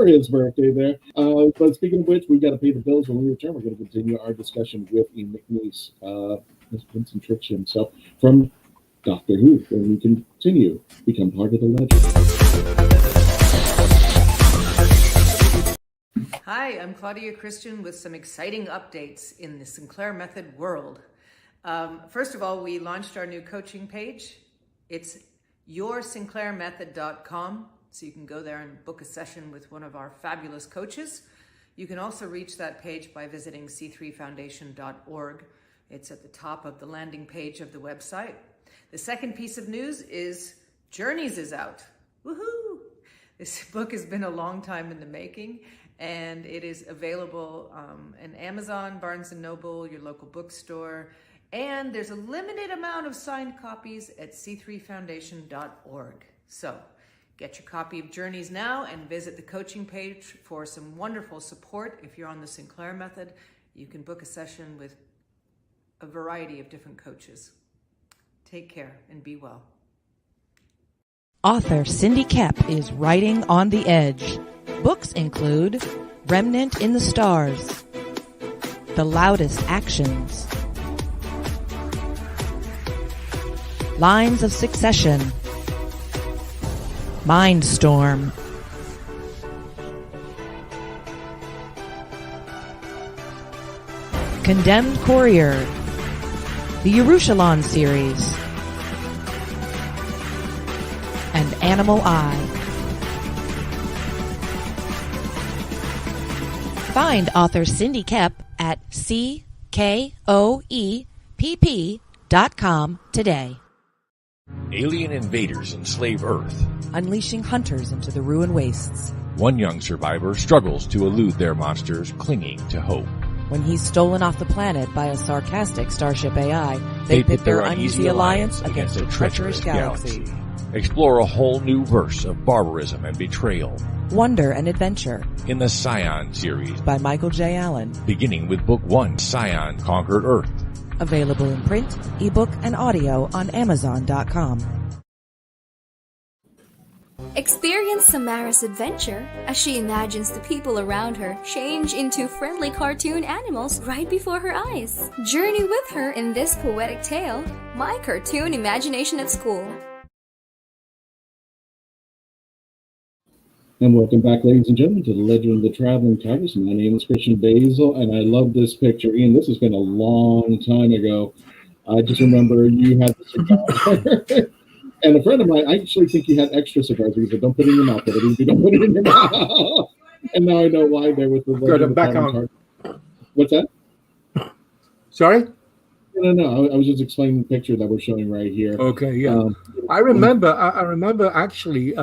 Speaker 3: his birthday there. But speaking of which, we've got to pay the bills. When we return, we're going to continue our discussion with Ian McNeice, Winston Churchill himself from Doctor Who. And we continue, become part of the legend.
Speaker 12: Hi, I'm Claudia Christian with some exciting updates in the Sinclair Method world. First of all, we launched our new coaching page. It's yoursinclairmethod.com, so you can go there and book a session with one of our fabulous coaches. You can also reach that page by visiting c3foundation.org. It's at the top of the landing page of the website. The second piece of news is Journeys is out. Woohoo! This book has been a long time in the making, and it is available in Amazon, Barnes & Noble, your local bookstore, and there's a limited amount of signed copies at c3foundation.org. So get your copy of Journeys now and visit the coaching page for some wonderful support. If you're on the Sinclair Method, you can book a session with a variety of different coaches. Take care and be well.
Speaker 7: Author Cindy Kep is writing on the edge. Books include Remnant in the Stars, The Loudest Actions, Lines of Succession, Mindstorm, Condemned Courier, the Yerushalayim series, and Animal Eye. Find author Cindy Kep at CKOEPP.com today.
Speaker 13: Alien invaders enslave Earth,
Speaker 7: unleashing hunters into the ruin wastes.
Speaker 13: One young survivor struggles to elude their monsters, clinging to hope.
Speaker 7: When he's stolen off the planet by a sarcastic starship AI, they pit their uneasy alliance against a treacherous galaxy.
Speaker 13: Explore a whole new verse of barbarism and betrayal.
Speaker 7: Wonder and adventure.
Speaker 13: In the Scion series
Speaker 7: by Michael J. Allen.
Speaker 13: Beginning with Book 1, Scion Conquered Earth.
Speaker 7: Available in print, ebook, and audio on Amazon.com.
Speaker 14: Experience Samara's adventure as she imagines the people around her change into friendly cartoon animals right before her eyes. Journey with her in this poetic tale, My Cartoon Imagination at School.
Speaker 3: And welcome back, ladies and gentlemen, to the Legend of the Traveling Tardis. My name is Christian Basil, and I love this picture. Ian, this has been a long time ago. I just remember you had the cigar. And a friend of mine, I actually think you had extra cigars. He said, don't put it in your mouth. You don't put it in your mouth. And now I know why they were the
Speaker 2: Good, I'm back on.
Speaker 3: What's that?
Speaker 2: Sorry?
Speaker 3: No. I was just explaining the picture that we're showing right here.
Speaker 2: Okay, yeah. I remember actually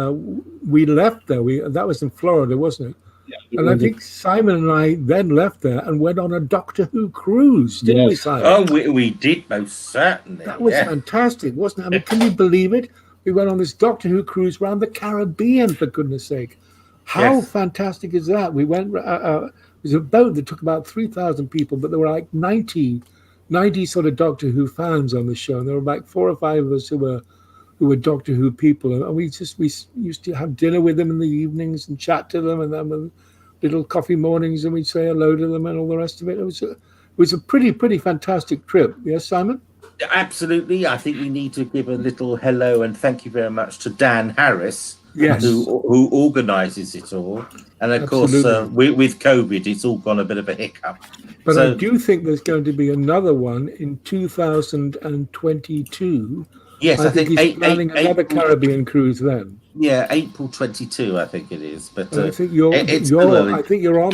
Speaker 2: we left there. That was in Florida, wasn't it? Yeah, and I think Simon and I then left there and went on a Doctor Who cruise, didn't we, Simon?
Speaker 1: Oh, we did, most certainly.
Speaker 2: That was fantastic, wasn't it? I mean, can you believe it? We went on this Doctor Who cruise around the Caribbean, for goodness sake. How fantastic is that? We went, it was a boat that took about 3,000 people, but there were like 90 sort of Doctor Who fans on the show. And there were like 4 or 5 of us who were Doctor Who people, and we used to have dinner with them in the evenings and chat to them, and then little coffee mornings, and we'd say hello to them and all the rest of it. It was a pretty fantastic trip. Yes, Simon?
Speaker 1: Absolutely. I think we need to give a little hello and thank you very much to Dan Harris, who organises it all. And of course, with COVID, it's all gone a bit of a hiccup.
Speaker 2: But I do think there's going to be another one in 2022.
Speaker 1: Yes, I think
Speaker 2: he's planning another Caribbean cruise then.
Speaker 1: Yeah, April 22, I think it is. But
Speaker 2: I think you're on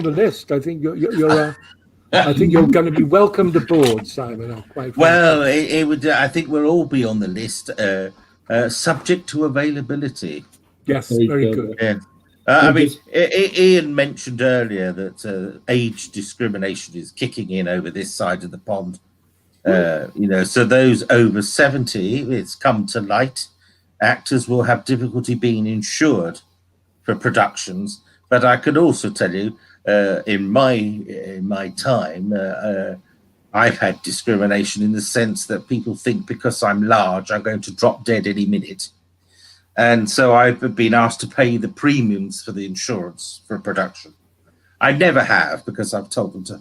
Speaker 2: the list. I think you're I think you're going to be welcomed aboard, Simon.
Speaker 1: Well, it would. I think we'll all be on the list, subject to availability.
Speaker 2: Yes, very good.
Speaker 1: Yeah. I mean, Ian mentioned earlier that age discrimination is kicking in over this side of the pond. So those over 70, it's come to light, actors will have difficulty being insured for productions. But I could also tell you, in my time, I've had discrimination in the sense that people think because I'm large, I'm going to drop dead any minute. And so I've been asked to pay the premiums for the insurance for a production. I never have, because I've told them to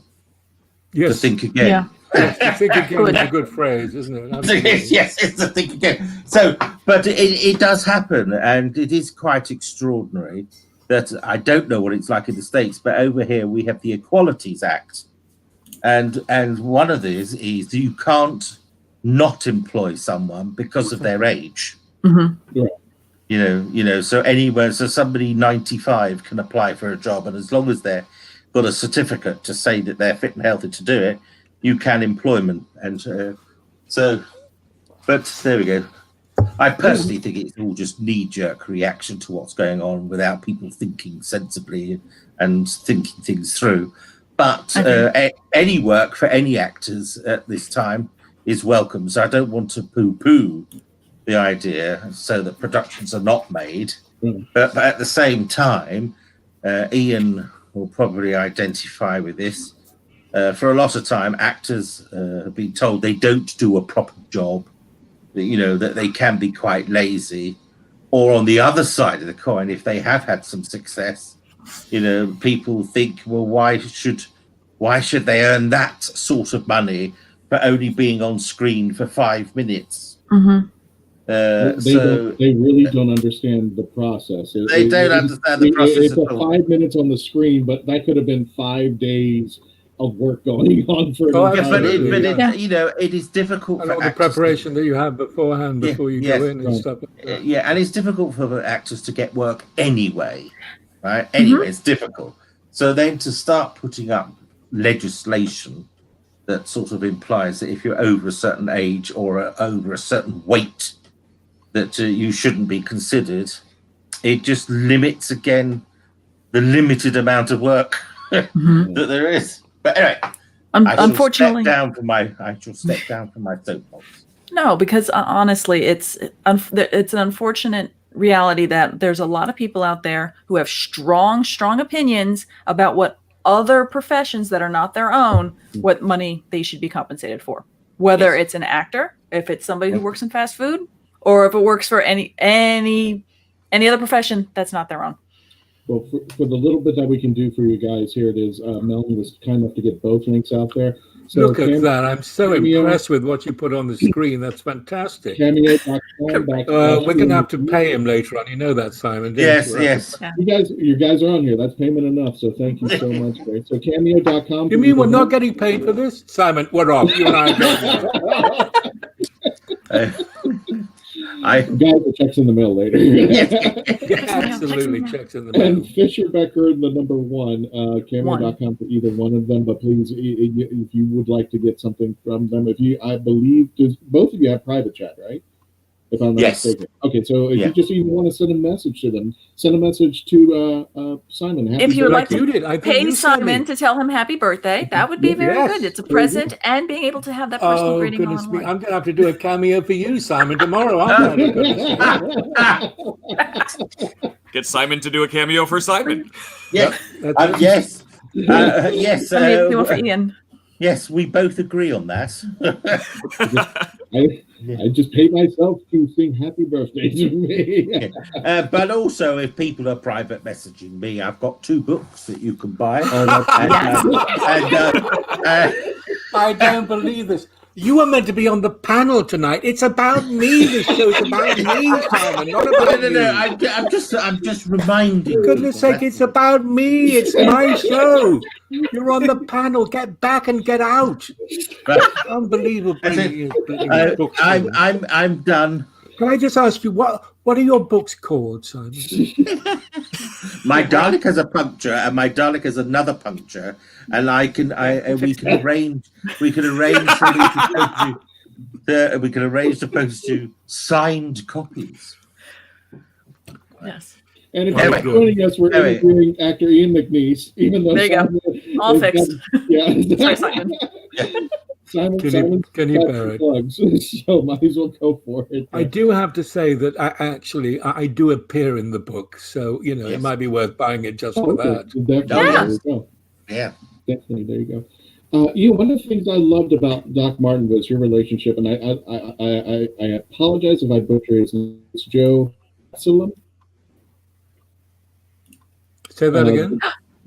Speaker 1: think again.
Speaker 2: Yeah. To think again is a good phrase, isn't it?
Speaker 1: Yes, it's a think again. So, but it does happen, and it is quite extraordinary that I don't know what it's like in the States, but over here we have the Equalities Act, and one of these is you can't not employ someone because of their age.
Speaker 5: Mm-hmm.
Speaker 3: Yeah.
Speaker 1: So somebody 95 can apply for a job, and as long as they've got a certificate to say that they're fit and healthy to do it, you can employment. And but there we go. I personally think it's all just knee-jerk reaction to what's going on without people thinking sensibly and thinking things through. But any work for any actors at this time is welcome. So I don't want to poo-poo the idea so that productions are not made. But at the same time, Ian will probably identify with this. For a lot of time, actors have been told they don't do a proper job, that they can be quite lazy. Or on the other side of the coin, if they have had some success, people think, well, why should they earn that sort of money for only being on screen for 5 minutes?
Speaker 5: Mm-hmm.
Speaker 3: They really don't understand the process.
Speaker 1: They don't understand the process
Speaker 3: It's
Speaker 1: at all.
Speaker 3: 5 minutes on the screen, but that could have been 5 days of work going on for
Speaker 1: it is difficult
Speaker 2: and
Speaker 1: for
Speaker 2: all the preparation that you have beforehand before you go in and stuff.
Speaker 1: And it's difficult for actors to get work anyway, right? Anyway, it's difficult. So then to start putting up legislation that sort of implies that if you're over a certain age or over a certain weight, that you shouldn't be considered, it just limits again the limited amount of work that there is. But anyway,
Speaker 5: unfortunately,
Speaker 1: I shall step down from my soapbox.
Speaker 5: No, because honestly, it's an unfortunate reality that there's a lot of people out there who have strong opinions about what other professions that are not their own, what money they should be compensated for. whether it's an actor, if it's somebody who works in fast food, or if it works for any other profession that's not their own.
Speaker 3: Well, for the little bit that we can do for you guys, here it is. Melanie was kind enough to get both links out there. So
Speaker 2: look at that. I'm so impressed with what you put on the screen. That's fantastic.
Speaker 3: Cameo.com.
Speaker 2: We're going to have to pay him later on. You know that, Simon.
Speaker 1: Yes.
Speaker 3: You guys are on here. That's payment enough. So thank you so much. Great. So Cameo.com.
Speaker 2: You mean we're not getting paid for this? Simon, we're off. You and
Speaker 3: I guys will checks in the mail later.
Speaker 2: Absolutely, checks in the mail.
Speaker 3: And Fisher Becker, the number one, Cameo.com for either one of them. But please, if you would like to get something from them, I believe both of you have private chat, right? If I'm not mistaken. Okay, so if you just even want to send a message to them, send a message to Simon.
Speaker 5: If you would like to pay Simon to tell him happy birthday, that would be very good. It's a present, and being able to have that personal greeting on.
Speaker 2: I'm going to have to do a cameo for you, Simon, tomorrow.
Speaker 6: Get Simon to do a cameo for Simon.
Speaker 1: Yes. Yes. Yes.
Speaker 5: For Ian.
Speaker 1: Yes, we both agree on that.
Speaker 3: I just paid myself to sing happy birthday to me.
Speaker 1: But also, if people are private messaging me, I've got 2 books that you can buy.
Speaker 2: I don't believe this. You were meant to be on the panel tonight. It's about me. This show's about me, Simon, not about you.
Speaker 1: No. I'm just reminding.
Speaker 2: For goodness sake, it's about me. It's my show. You're on the panel. Get back and get out. Unbelievable.
Speaker 1: I'm done.
Speaker 2: Can I just ask you what are your books called, Simon?
Speaker 1: My Dalek has a puncture, and my Dalek has another puncture, and we can arrange to post you signed copies.
Speaker 5: Yes.
Speaker 3: And if you're joining us, we're interviewing actor Ian McNeice, even though
Speaker 5: there you go. All fixed.
Speaker 3: Yeah.
Speaker 5: Sorry, Simon.
Speaker 2: Can you bear it?
Speaker 3: Plugs, so might as well go for it.
Speaker 2: I do have to say that I do appear in the book, so it might be worth buying it just for that.
Speaker 3: Definitely.
Speaker 1: Yeah,
Speaker 3: definitely. There you go. One of the things I loved about Doc Martin was your relationship, and I apologize if I butcher his name. It's Joe Absalom.
Speaker 2: Say that again.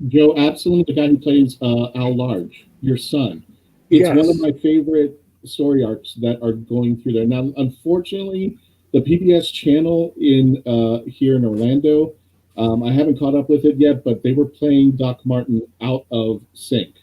Speaker 3: Joe Absalom, the guy who plays Al Large, your son. It's one of my favorite story arcs that are going through there. Now, unfortunately, the PBS channel here in Orlando, I haven't caught up with it yet, but they were playing Doc Martin out of sync.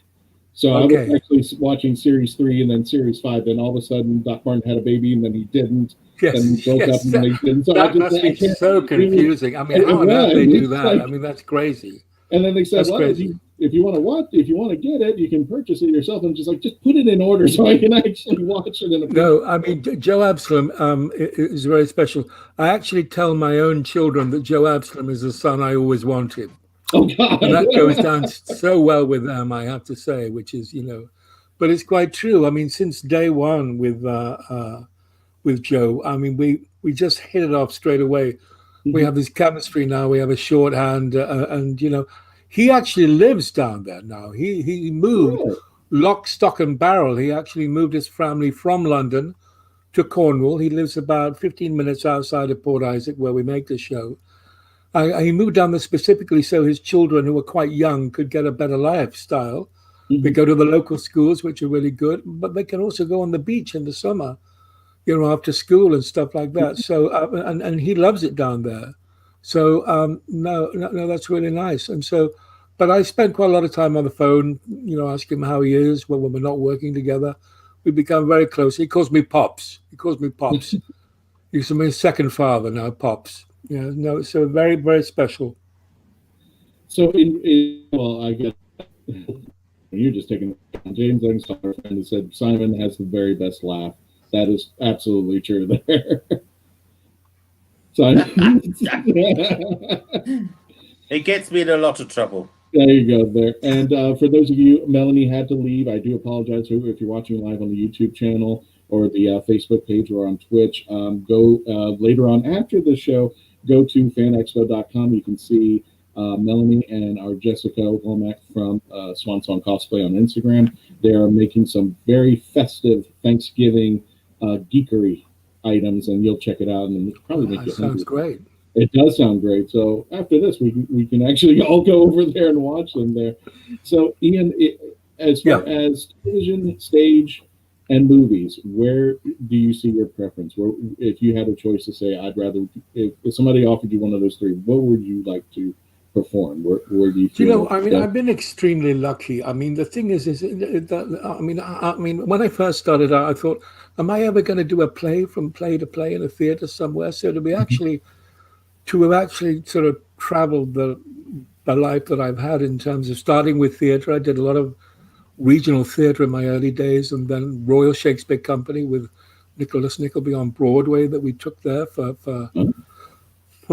Speaker 3: So I was actually watching Series 3 and then Series 5, and all of a sudden Doc Martin had a baby and then he didn't.
Speaker 2: Yes,
Speaker 3: and broke up and then he didn't. So
Speaker 2: that must be so confusing. I mean, how on earth they do that? I mean, that's crazy.
Speaker 3: And then they said, well, if you want to get it, you can purchase it yourself. And just put it in order so I can actually watch it.
Speaker 2: No, I mean, Joe Absalom is very special. I actually tell my own children that Joe Absalom is the son I always wanted.
Speaker 3: Oh, God.
Speaker 2: And that goes down so well with them, I have to say, which is, but it's quite true. I mean, since day one with Joe, I mean, we just hit it off straight away. We have this chemistry now. We have a shorthand, and he actually lives down there now. He moved lock, stock, and barrel. He actually moved his family from London to Cornwall. He lives about 15 minutes outside of Port Isaac, where we make the show. He moved down there specifically so his children, who were quite young, could get a better lifestyle. They go to the local schools, which are really good, but they can also go on the beach in the summer, after school and stuff like that. So, and he loves it down there. So, no, that's really nice. And so, but I spend quite a lot of time on the phone, asking him how he is when we're not working together. We become very close. He calls me Pops. He's my second father now, Pops. So very, very special.
Speaker 3: So, I guess you're just taking James Engstall friend who said Simon has the very best laugh. That is absolutely true there.
Speaker 1: It gets me in a lot of trouble.
Speaker 3: There you go there. And for those of you, Melanie had to leave. I do apologize if you're watching live on the YouTube channel or the Facebook page or on Twitch. Go later on after the show, go to fanexpo.com. You can see Melanie and our Jessica Womack from Swan Song Cosplay on Instagram. They are making some very festive Thanksgiving geekery items, and you'll check it out, and it'll probably make you hungry.
Speaker 2: Sounds great.
Speaker 3: It does sound great. So after this, we can actually all go over there and watch them there. So Ian, as far as television, stage, and movies, where do you see your preference? Where, if you had a choice to say, I'd rather, if somebody offered you one of those three, what would you like to perform? Where do you feel?
Speaker 2: You know, I mean, I've been extremely lucky. I mean, the thing is that, I mean, when I first started out, I thought, am I ever going to do a play from play to play in a theater somewhere? So to have actually sort of traveled the life that I've had in terms of starting with theater. I did a lot of regional theater in my early days, and then Royal Shakespeare Company with Nicholas Nickleby on Broadway that we took there for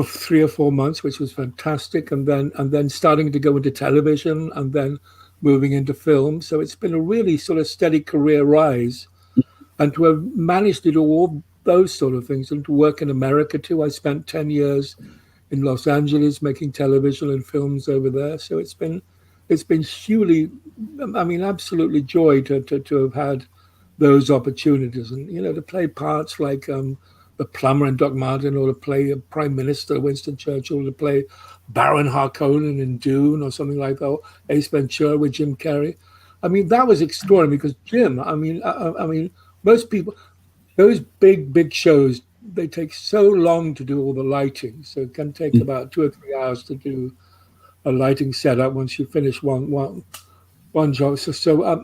Speaker 2: 3 or 4 months, which was fantastic, and then starting to go into television, and then moving into film. So it's been a really sort of steady career rise, and to have managed to do all those sort of things, and to work in America too. I spent 10 years in Los Angeles making television and films over there. So it's been surely, I mean, absolutely joy to have had those opportunities, and to play parts like the plumber in Doc Martin, or to play a Prime Minister, Winston Churchill, to play Baron Harkonnen in Dune or something like that, or Ace Ventura with Jim Carrey. I mean, that was extraordinary because Jim, I mean, most people, those big shows, they take so long to do all the lighting. So it can take about 2 or 3 hours to do a lighting setup once you finish one job. So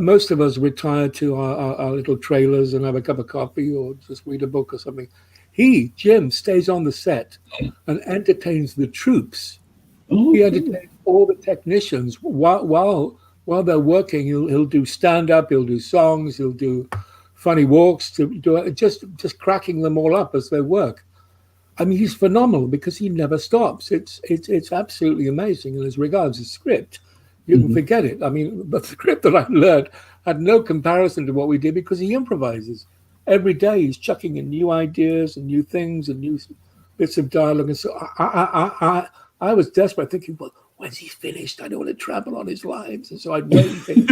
Speaker 2: most of us retire to our little trailers and have a cup of coffee or just read a book or something. Jim, stays on the set and entertains the troops. He entertains all the technicians while they're working. He'll do stand-up, he'll do songs, he'll do funny walks, to do just cracking them all up as they work. I mean, he's phenomenal because he never stops. It's absolutely amazing. And as regards the script, you can forget it. I mean, the script that I learned had no comparison to what we did because he improvises. Every day he's chucking in new ideas and new things and new bits of dialogue. And so I was desperate, thinking, well, when's he finished? I don't want to trample on his lines. And so I'd wait and think,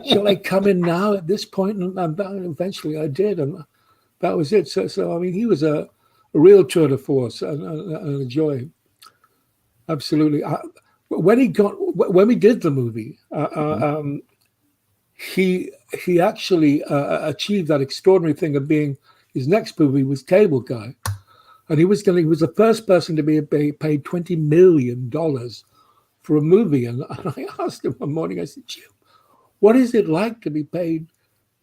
Speaker 2: shall I come in now at this point? And eventually I did. And that was it. So I mean, he was a real tour de force and a joy. Absolutely. When we did the movie, he actually achieved that extraordinary thing of being, his next movie was Cable Guy. And he was the first person to be paid $20 million for a movie. And I asked him one morning, I said, Jim, what is it like to be paid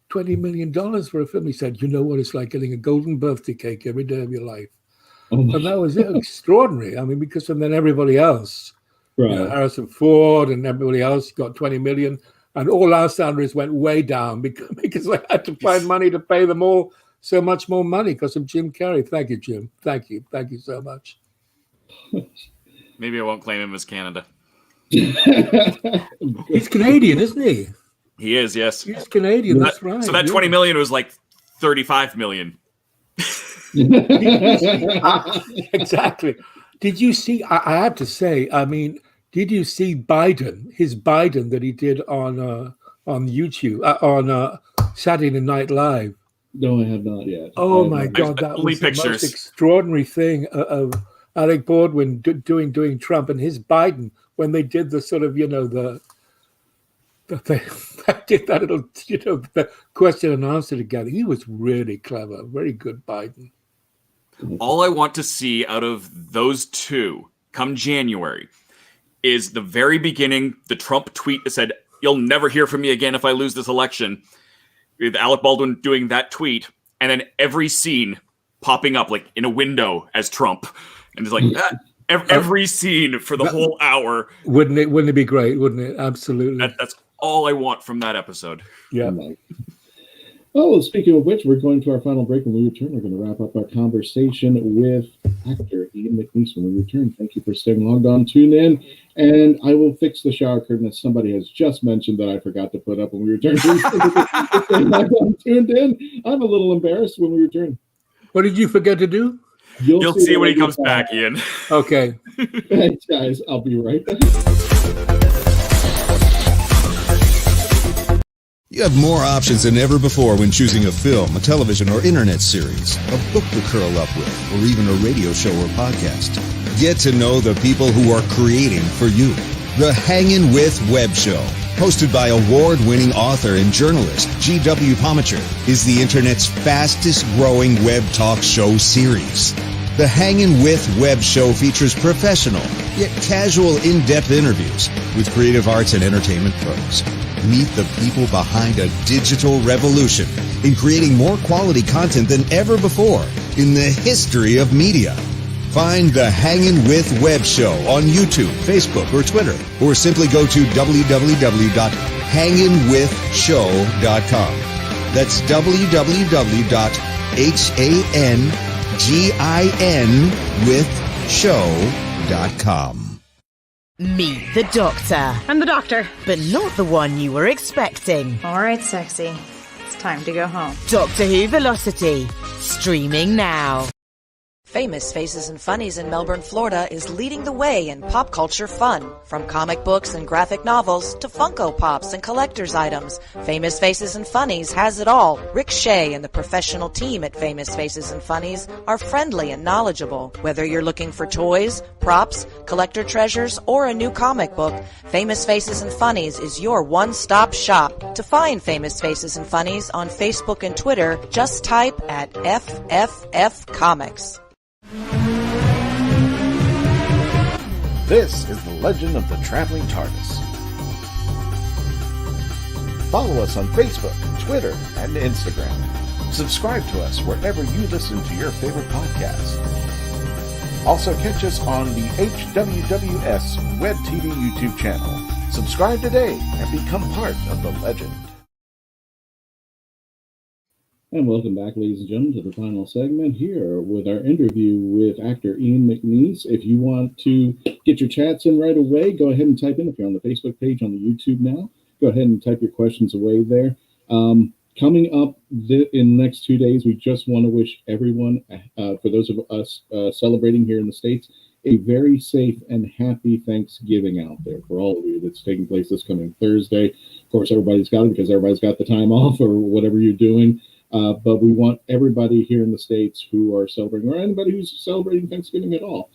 Speaker 2: $20 million for a film? He said, you know what it's like getting a golden birthday cake every day of your life. And that was extraordinary. I mean, because and then everybody else, Harrison Ford and everybody else got 20 million. And all our salaries went way down because I had to find money to pay them all so much more money because of Jim Carrey. Thank you, Jim. Thank you so much.
Speaker 6: Maybe I won't claim him as Canada.
Speaker 2: He's Canadian, isn't he?
Speaker 6: He is, yes.
Speaker 2: He's Canadian, that's right.
Speaker 6: So that 20 million was like 35 million.
Speaker 2: Exactly. Did you see, I have to say, I mean, did you see his Biden that he did on YouTube, on Saturday Night Live?
Speaker 3: No, I have not yet.
Speaker 2: Oh my God, that was the most extraordinary thing of Alec Baldwin doing Trump and his Biden when they did the sort of, they did that little, the question and answer together. He was really clever, very good Biden.
Speaker 6: All I want to see out of those two come January is the very beginning, the Trump tweet that said, "You'll never hear from me again if I lose this election," with Alec Baldwin doing that tweet, and then every scene popping up like in a window as Trump. And it's like every scene for the whole hour.
Speaker 2: Wouldn't it be great? Wouldn't it? Absolutely.
Speaker 6: That's all I want from that episode.
Speaker 2: Yeah.
Speaker 3: Oh, well, speaking of which, we're going to our final break. When we return, we're going to wrap up our conversation with actor Ian McNeice. When we return, thank you for staying logged on, tune in, and I will fix the shower curtain as somebody has just mentioned that I forgot to put up when we return. Tuned in. I'm a little embarrassed when we return.
Speaker 2: What did you forget to do?
Speaker 6: You'll see when he comes back, Ian.
Speaker 2: Okay.
Speaker 3: Thanks, guys. I'll be right back.
Speaker 15: You have more options than ever before when choosing a film, a television or internet series, a book to curl up with, or even a radio show or podcast. Get to know the people who are creating for you. The Hangin' With Web Show, hosted by award-winning author and journalist G.W. Pomacher, is the internet's fastest-growing web talk show series. The Hangin' With Web Show features professional, yet casual, in-depth interviews with creative arts and entertainment pros. Meet the people behind a digital revolution in creating more quality content than ever before in the history of media. Find the Hangin' With Web Show on YouTube, Facebook, or Twitter, or simply go to www.hanginwithshow.com. That's www.hanginwithshow.com.
Speaker 16: Meet the Doctor.
Speaker 17: I'm the Doctor.
Speaker 16: But not the one you were expecting.
Speaker 17: All right, sexy. It's time to go home.
Speaker 16: Doctor Who Velocity. Streaming now.
Speaker 7: Famous Faces and Funnies in Melbourne, Florida is leading the way in pop culture fun. From comic books and graphic novels to Funko Pops and collector's items, Famous Faces and Funnies has it all. Rick Shea and the professional team at Famous Faces and Funnies are friendly and knowledgeable. Whether you're looking for toys, props, collector treasures, or a new comic book, Famous Faces and Funnies is your one-stop shop. To find Famous Faces and Funnies on Facebook and Twitter, just type at FFF Comics.
Speaker 4: This is the legend of the Traveling Tardis. Follow us on Facebook, Twitter, and Instagram. Subscribe to us wherever you listen to your favorite podcast. Also catch us on the HWWS Web TV YouTube channel. Subscribe today and become part of the legend.
Speaker 3: And welcome back, ladies and gentlemen, to the final segment here with our interview with actor Ian McNeice. If you want to get your chats in right away, go ahead and type in. If you're on the Facebook page, on the YouTube now, go ahead and type your questions away there. Coming up in the next 2 days, we just want to wish everyone, for those of us celebrating here in the States, a very safe and happy Thanksgiving out there for all of you. That's taking place this coming Thursday. Of course, everybody's got it because everybody's got the time off or whatever you're doing. But we want everybody here in the States who are celebrating, or anybody who's celebrating Thanksgiving at all,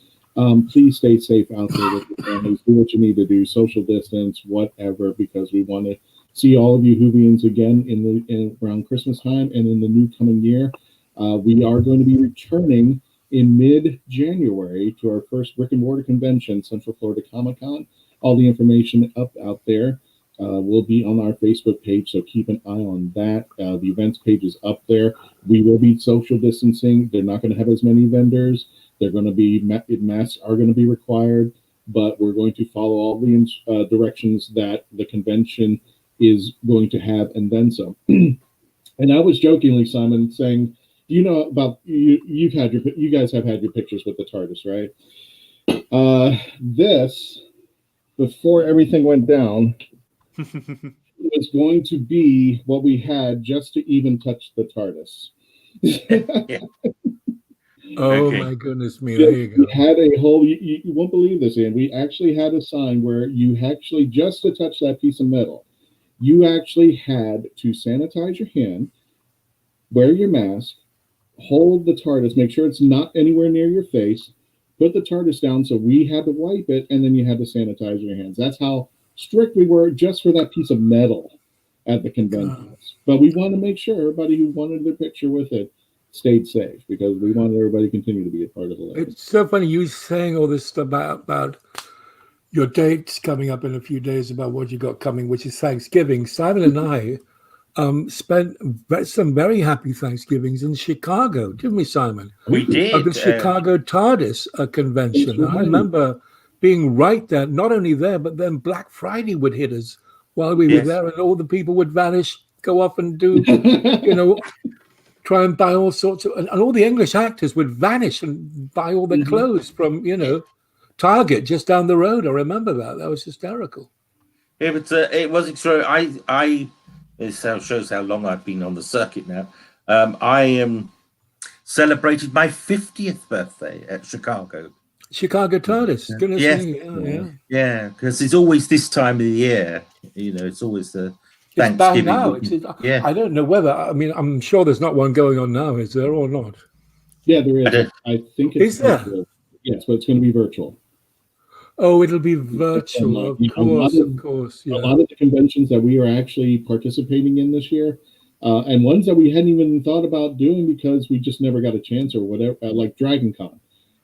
Speaker 3: please stay safe out there with your families. Do what you need to do, social distance, whatever, because we want to see all of you Whovians again in around Christmas time and in the new coming year. We are going to be returning in mid-January to our first brick and mortar convention, Central Florida Comic Con. All the information out there. Will be on our Facebook page, so keep an eye on that. The events page is up there. We will be social distancing. They're not going to have as many vendors. They're going to be masks are going to be required, but we're going to follow all the directions that the convention is going to have, and then some. And I was jokingly, Simon, saying, you know about you guys have had your pictures with the TARDIS, right? This, before everything went down, was going to be what we had just to even touch the TARDIS.
Speaker 2: Yeah. Oh my goodness me! There you go.
Speaker 3: We had a whole. You won't believe this, Ian. We actually had a sign where you actually, just to touch that piece of metal, you actually had to sanitize your hand, wear your mask, hold the TARDIS, make sure it's not anywhere near your face, put the TARDIS down, so we had to wipe it, and then you had to sanitize your hands. That's how strict we were just for that piece of metal at the convention. But we want to make sure everybody who wanted their picture with it stayed safe, because we wanted everybody to continue to be a part of the legend.
Speaker 2: It's so funny you saying all this stuff about your dates coming up in a few days, about what you got coming, which is Thanksgiving. Simon and I spent some very happy Thanksgivings in Chicago, didn't we, Simon?
Speaker 1: We did.
Speaker 2: At the Chicago TARDIS convention. I remember being right there, not only there, but then Black Friday would hit us while we were there, and all the people would vanish, go off and do, try and buy all sorts of, and all the English actors would vanish and buy all their clothes from, Target just down the road. I remember that. That was hysterical.
Speaker 1: Yeah, but it was extraordinary. It shows how long I've been on the circuit now. I celebrated my 50th birthday at Chicago.
Speaker 2: Chicago TARDIS. Goodness me.
Speaker 1: Yeah, because it's always this time of the year. It's always the Thanksgiving.
Speaker 2: Now. I don't know whether. I mean, I'm sure there's not one going on now. Is there or not?
Speaker 3: Yeah, there is. I think it's
Speaker 2: is there?
Speaker 3: virtual. Yes, but it's going to be virtual.
Speaker 2: Oh, it'll be virtual. Of course. Yeah.
Speaker 3: A lot of the conventions that we are actually participating in this year, and ones that we hadn't even thought about doing because we just never got a chance or whatever, like Dragon Con.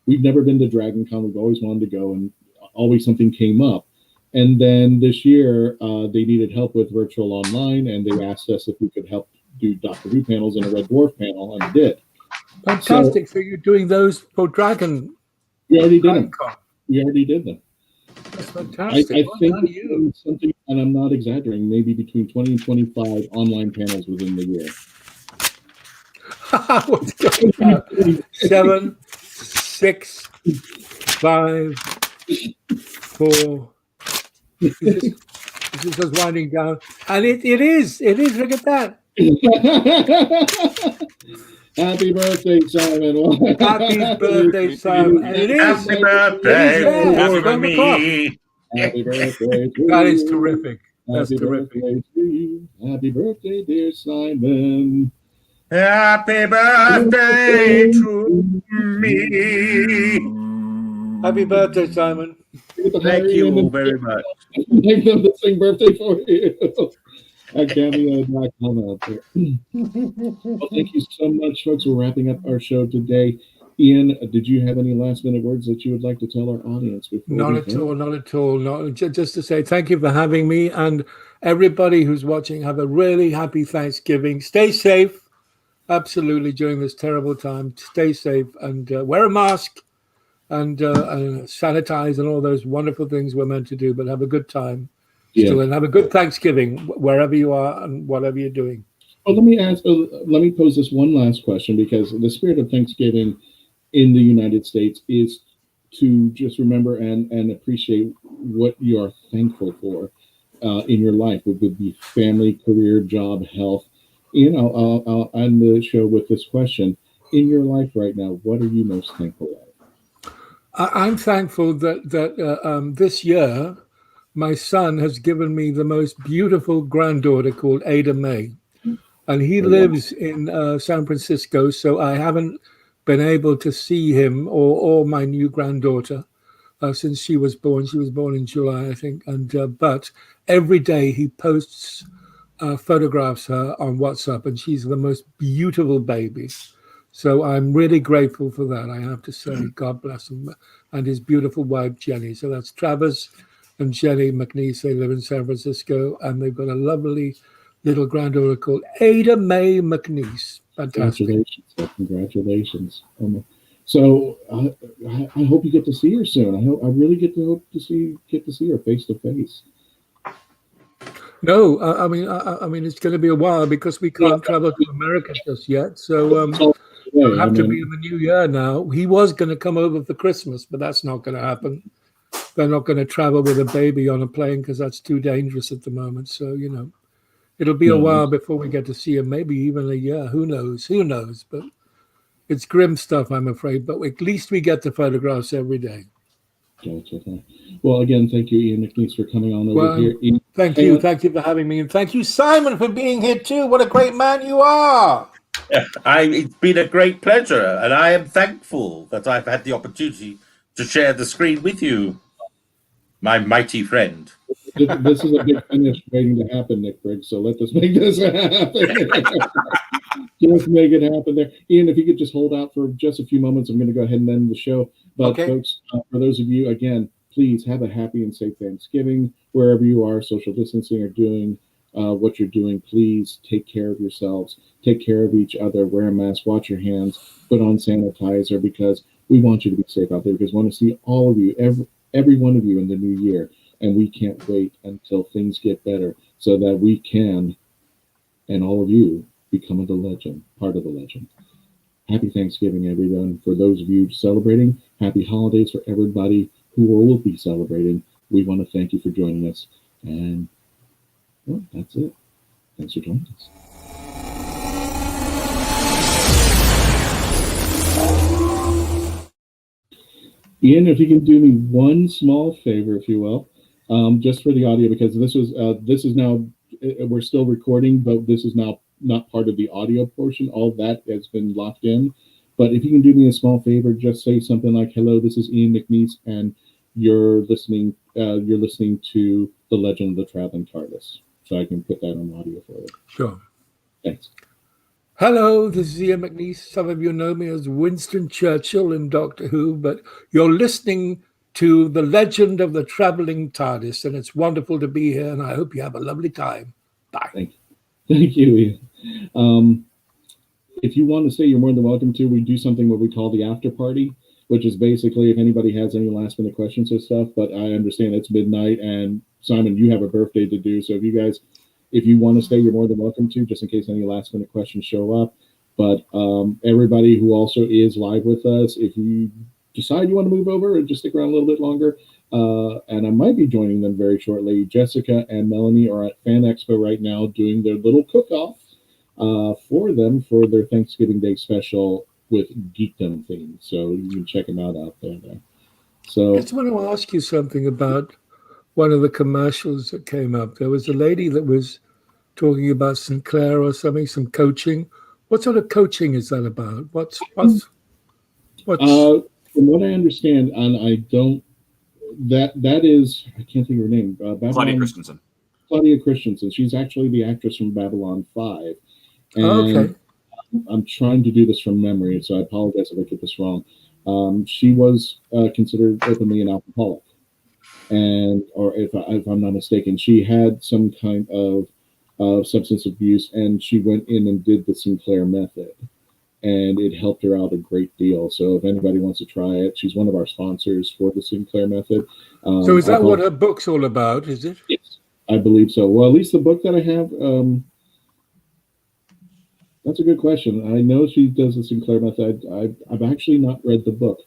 Speaker 3: We've never been to Dragon Con. We've always wanted to go, and always something came up. And then this year, they needed help with virtual online, and they asked us if we could help do Doctor Who panels and a Red Dwarf panel, and we did.
Speaker 2: Fantastic. So you're doing those for Dragon?
Speaker 3: We already did them. We already did them.
Speaker 2: That's fantastic.
Speaker 3: I think something, and I'm not exaggerating, maybe between 20 and 25 online panels within the year.
Speaker 2: What's going on? 7, 6, 5, 4. This is just winding down, and it is. Look at that.
Speaker 3: Happy birthday, Simon!
Speaker 2: Happy birthday, Simon! And it is.
Speaker 1: Happy birthday to me!
Speaker 3: Happy birthday!
Speaker 2: That is terrific. That's
Speaker 3: Happy
Speaker 2: terrific.
Speaker 3: Birthday to you. Happy birthday, dear Simon!
Speaker 1: Happy birthday to me!
Speaker 2: Happy birthday, Simon!
Speaker 1: Thank you very much.
Speaker 3: Make them to sing birthday for you. At cameo.com out there. Well, thank you so much, folks. We're wrapping up our show today. Ian, did you have any last minute words that you would like to tell our audience?
Speaker 2: Not at all. No, just to say thank you for having me, and everybody who's watching, have a really happy Thanksgiving. Stay safe, absolutely, during this terrible time. Stay safe and wear a mask and sanitize and all those wonderful things we're meant to do, but have a good time. Still, and have a good Thanksgiving wherever you are and whatever you're doing.
Speaker 3: Well, let me pose this one last question, because the spirit of Thanksgiving in the United States is to just remember and appreciate what you are thankful for in your life. It would be family, career, job, health. I'll end the show with this question. In your life right now, what are you most thankful of?
Speaker 2: I'm thankful that this year, my son has given me the most beautiful granddaughter called Ada May. And he lives in San Francisco, so I haven't been able to see him or my new granddaughter since she was born. She was born in July, I think. And but every day he posts photographs her on WhatsApp, and she's the most beautiful baby. So I'm really grateful for that, I have to say. God bless him. And his beautiful wife, Jenny. So that's Travis and Jenny McNeice. They live in San Francisco, and they've got a lovely little granddaughter called Ada May McNeice. Fantastic.
Speaker 3: Congratulations. So I hope you get to see her soon. I really get to see her face to face.
Speaker 2: No, I mean it's going to be a while because we can't travel to America just yet. So it'll have to be in the new year now. He was going to come over for Christmas, but that's not going to happen. They're not going to travel with a baby on a plane because that's too dangerous at the moment. So, it'll be a while before we get to see him, maybe even a year. Who knows? But it's grim stuff, I'm afraid. But at least we get the photographs every day.
Speaker 3: Gotcha. Well, again, thank you, Ian McNeice, for coming on over here. Ian,
Speaker 2: thank you for having me. And thank you, Simon, for being here too. What a great man you are.
Speaker 1: It's been a great pleasure, and I am thankful that I've had the opportunity to share the screen with you, my mighty friend.
Speaker 3: This is a big finish waiting to happen, Nick Briggs. So let us make this happen. Just make it happen there. Ian, if you could just hold out for just a few moments, I'm going to go ahead and end the show. But folks, for those of you, again, please have a happy and safe Thanksgiving wherever you are, social distancing or doing what you're doing. Please take care of yourselves. Take care of each other. Wear a mask. Wash your hands. Put on sanitizer, because we want you to be safe out there, because we want to see all of you, every one of you in the new year. And we can't wait until things get better so that we can, and all of you, become part of the legend. Happy Thanksgiving, everyone. For those of you celebrating, happy holidays for everybody who will be celebrating. We want to thank you for joining us. And, well, that's it. Thanks for joining us. Ian, if you can do me one small favor, if you will, just for the audio, because this is now, we're still recording, but this is now not part of the audio portion. All that has been locked in. But if you can do me a small favor, just say something like, "Hello, this is Ian McNeice, and you're listening to The Legend of the Traveling Tardis," so I can put that on audio for you.
Speaker 2: Sure.
Speaker 3: Thanks.
Speaker 2: Hello, this is Ian McNeice. Some of you know me as Winston Churchill in Doctor Who, but you're listening to The Legend of the Traveling Tardis, and it's wonderful to be here, and I hope you have a lovely time. Bye.
Speaker 3: Thank you, Ian. If you want to stay, you're more than welcome to. We do something what we call the after party, which is basically if anybody has any last minute questions or stuff, but I understand it's midnight, and Simon, you have a birthday to do, so if you want to stay, you're more than welcome to, just in case any last minute questions show up. But everybody who also is live with us, if you decide you want to move over and just stick around a little bit longer, and I might be joining them very shortly, Jessica and Melanie are at Fan Expo right now doing their little cook-off for them for their Thanksgiving Day special with geekdom theme. So you can check them out there. So
Speaker 2: I just want to ask you something about one of the commercials that came up. There was a lady that was talking about Sinclair or something, some coaching. What sort of coaching is that about? What's
Speaker 3: from what I understand, and I don't, that is, I can't think of her name.
Speaker 6: Claudia Christensen.
Speaker 3: Claudia Christensen. She's actually the actress from Babylon 5. And
Speaker 2: okay.
Speaker 3: I'm trying to do this from memory, so I apologize if I get this wrong. She was considered openly an alcoholic. Or if I'm not mistaken, she had some kind of substance abuse, and she went in and did the Sinclair method, and it helped her out a great deal. So if anybody wants to try it, she's one of our sponsors for the Sinclair method.
Speaker 2: So is that what her book's all about, is it?
Speaker 3: Yes, I believe so. Well, at least the book that I have, that's a good question. I know she does the Sinclair method. I've actually not read the book.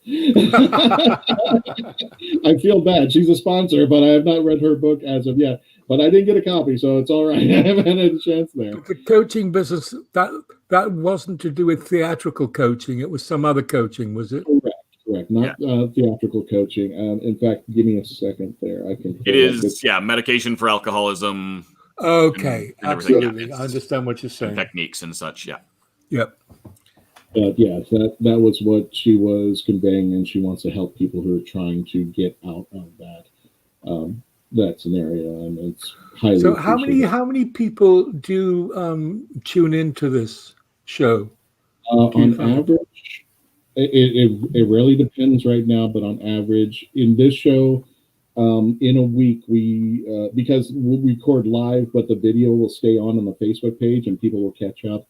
Speaker 3: I feel bad. She's a sponsor, but I have not read her book as of yet. But I didn't get a copy, so it's all right. I haven't had a chance there.
Speaker 2: But the coaching business, that wasn't to do with theatrical coaching. It was some other coaching, was it?
Speaker 3: Correct. Not theatrical coaching. In fact, give me a second there. I can.
Speaker 6: It is, medication for alcoholism.
Speaker 2: Okay,
Speaker 6: and
Speaker 2: absolutely. I understand what you're saying.
Speaker 6: Techniques and such, yeah.
Speaker 2: Yep.
Speaker 3: But yeah, that was what she was conveying, and she wants to help people who are trying to get out of that scenario, and it's highly.
Speaker 2: So how many people do tune into this show?
Speaker 3: On average, it really depends right now, but on average, in this show. In a week, we because we'll record live, but the video will stay on the Facebook page, and people will catch up.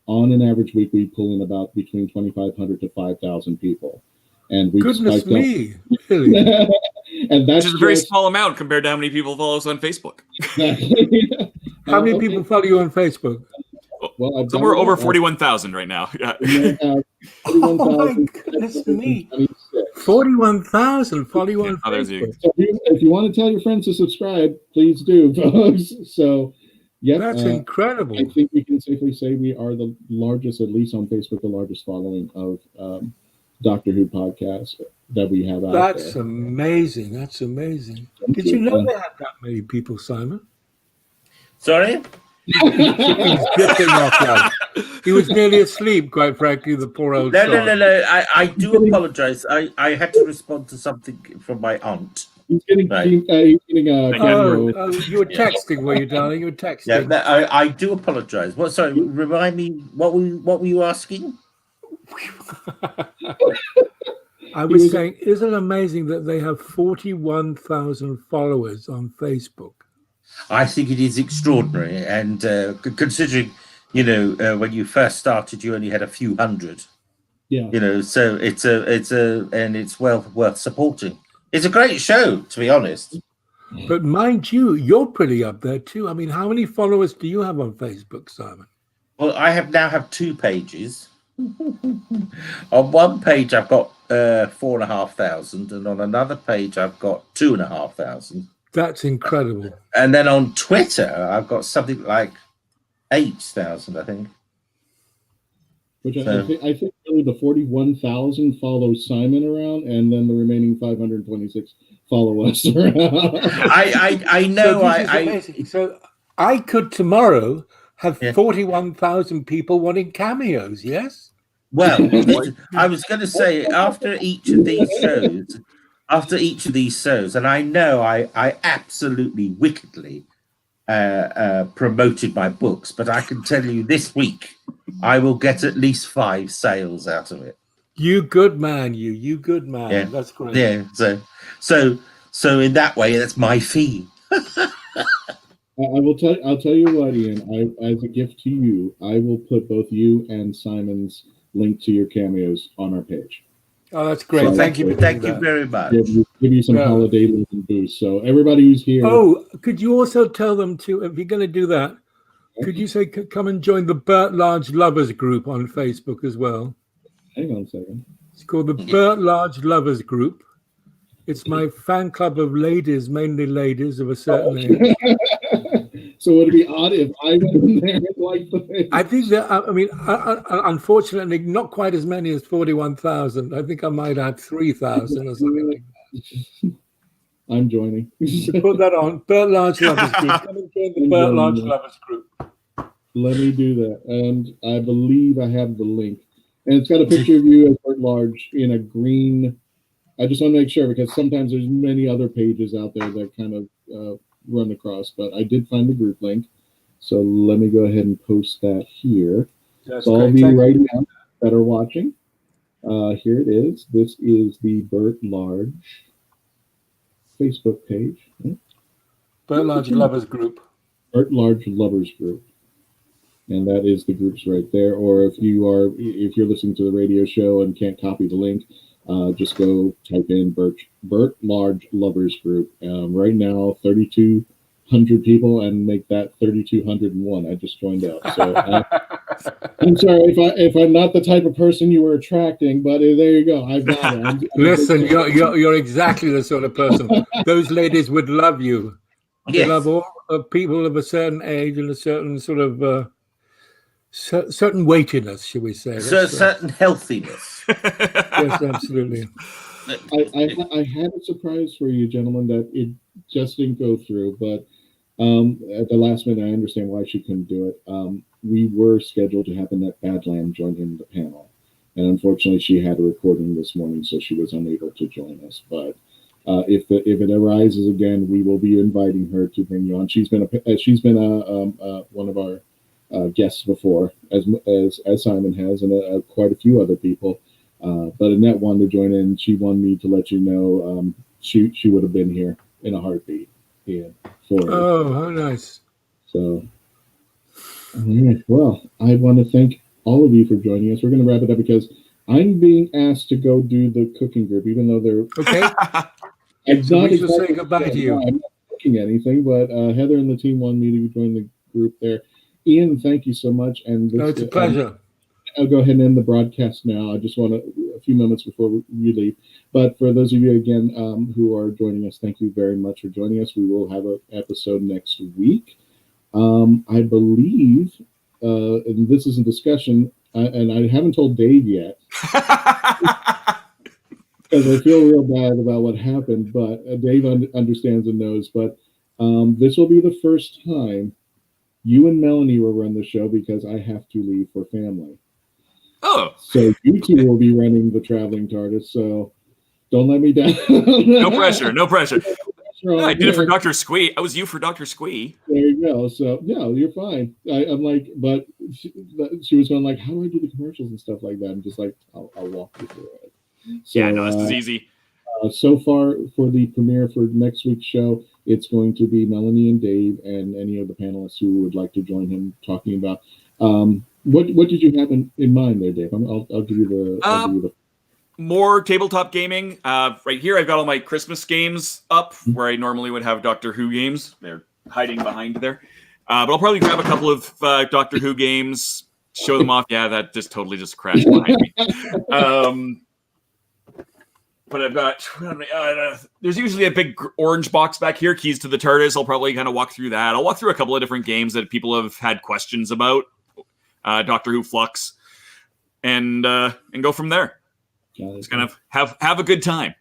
Speaker 3: On an average week, we pull in about between 2,500 to 5,000 people, and we
Speaker 2: goodness me, really?
Speaker 3: And that's
Speaker 6: which is a very small amount compared to how many people follow us on Facebook.
Speaker 2: How many people follow you on Facebook?
Speaker 6: Well, somewhere over 41,000 right now. Yeah.
Speaker 2: Oh my goodness me! 41,000 follow you on Facebook.
Speaker 3: So if you want to tell your friends to subscribe, please do, folks. So, yeah,
Speaker 2: that's incredible.
Speaker 3: I think we can safely say we are the largest, at least on Facebook, the largest following of Doctor Who podcasts that we have out there.
Speaker 2: That's amazing. That's amazing. Did you know they had that many people, Simon?
Speaker 1: Sorry?
Speaker 2: He was drifting off now. He was nearly asleep, quite frankly, the poor old
Speaker 1: No. I do apologize. I had to respond to something from my aunt.
Speaker 3: He's getting,
Speaker 2: you were texting, were you, darling? You were texting.
Speaker 1: Yeah, I do apologize. What? Sorry, remind me. What were you asking?
Speaker 2: I was saying, isn't it amazing that they have 41,000 followers on Facebook?
Speaker 1: I think it is extraordinary, and considering, when you first started, you only had a few hundred.
Speaker 3: Yeah.
Speaker 1: So it's well worth supporting. It's a great show, to be honest.
Speaker 2: But mind you, you're pretty up there too. I mean, how many followers do you have on Facebook, Simon?
Speaker 1: Well, I now have 2 pages. On one page, I've got 4,500, and on another page, I've got 2,500.
Speaker 2: That's incredible.
Speaker 1: And then on Twitter, I've got something like 8,000, I think.
Speaker 3: Which I think really the 41,000 follow Simon around, and then the remaining 526 follow us around.
Speaker 1: I know.
Speaker 2: So I could tomorrow have 41,000 people wanting cameos. Yes.
Speaker 1: Well, I was going to say after each of these shows, and I know I absolutely wickedly promoted my books, but I can tell you this week I will get at least 5 sales out of it.
Speaker 2: You good man, you good man.
Speaker 1: Yeah.
Speaker 2: That's great.
Speaker 1: Yeah. So in that way, that's my fee.
Speaker 3: I'll tell you what, Ian. As a gift to you, I will put both you and Simon's link to your cameos on our page.
Speaker 2: Oh, that's great.
Speaker 3: So
Speaker 1: thank you very much.
Speaker 3: Give you some holiday love and boost. So everybody who's here.
Speaker 2: Oh, could you also tell them to, if you're going to do that, could you say come and join the Burt Large Lovers group on Facebook as well?
Speaker 3: Hang on a second.
Speaker 2: It's called the Burt Large Lovers group. It's my fan club of ladies, mainly ladies of a certain age.
Speaker 3: So would it be odd if I went in there and liked the page?
Speaker 2: I think that, I mean, unfortunately, not quite as many as 41,000. I think I might add 3,000 or something like that.
Speaker 3: I'm joining.
Speaker 2: So put that on. Burt Large Lovers group. Come and join the Burt Large Lovers group.
Speaker 3: Let me do that. And I believe I have the link. And it's got a picture of you as Burt Large in a green. I just want to make sure, because sometimes there's many other pages out there that kind of run across, but I did find the group link. So let me go ahead and post that here.
Speaker 2: That's
Speaker 3: so all of you right now that are watching, here it is. This is the Burt Large Facebook page.
Speaker 2: Burt Large Lovers group.
Speaker 3: Burt Large Lovers group. And that is the groups right there. Or if you're listening to the radio show and can't copy the link, just go type in Burt Large Lovers group. Right now, 3,200 people, and make that 3,201. I just joined out. So I'm sorry if I'm not the type of person you were attracting, but there you go. I've got it.
Speaker 2: Listen, you're exactly the sort of person. Those ladies would love you. They love all people of a certain age and a certain sort of certain weightiness, shall we say?
Speaker 1: Certain healthiness.
Speaker 2: Yes, absolutely.
Speaker 3: I had a surprise for you, gentlemen, that it just didn't go through, but at the last minute, I understand why she couldn't do it. We were scheduled to have Annette Badland join in the panel, and unfortunately, she had a recording this morning, so she was unable to join us. But if it arises again, we will be inviting her to bring you on. She's been one of our guests before, as Simon has, and quite a few other people. But Annette wanted to join in. She wanted me to let you know she would have been here in a heartbeat. Yeah.
Speaker 2: Oh, how nice.
Speaker 3: So, well, I want to thank all of you for joining us. We're going to wrap it up because I'm being asked to go do the cooking group, even though they're
Speaker 2: okay.
Speaker 3: So
Speaker 2: we should say goodbye to you.
Speaker 3: I'm not cooking anything, but Heather and the team wanted me to join the group there. Ian, thank you so much. And
Speaker 2: it's a pleasure.
Speaker 3: I'll go ahead and end the broadcast now. I just want a few moments before we leave. But for those of you, again, who are joining us, thank you very much for joining us. We will have an episode next week. I believe, and this is a discussion, and I haven't told Dave yet, because I feel real bad about what happened, but Dave understands and knows. But this will be the first time you and Melanie will run the show because I have to leave for family.
Speaker 6: Oh.
Speaker 3: So you two will be running the Traveling Tardis, so don't let me down.
Speaker 6: No pressure, no pressure. I did it for Dr. Squee. I was you for Dr. Squee.
Speaker 3: There you go. So, no, you're fine. I'm like, but she was going like, how do I do the commercials and stuff like that? I'm just like, I'll walk you through it. So,
Speaker 6: yeah, no, this is easy.
Speaker 3: So far for the premiere for next week's show, it's going to be Melanie and Dave and any of the panelists who would like to join him talking about. What did you have in mind there, Dave? I'll give you the
Speaker 6: more tabletop gaming. Right here, I've got all my Christmas games up where I normally would have Doctor Who games. They're hiding behind there. But I'll probably grab a couple of Doctor Who games, show them off. Yeah, that just totally just crashed behind me. But I've got, there's usually a big orange box back here, Keys to the TARDIS. I'll probably kind of walk through that. I'll walk through a couple of different games that people have had questions about. Doctor Who Flux. and go from there. Just kind of have a good time.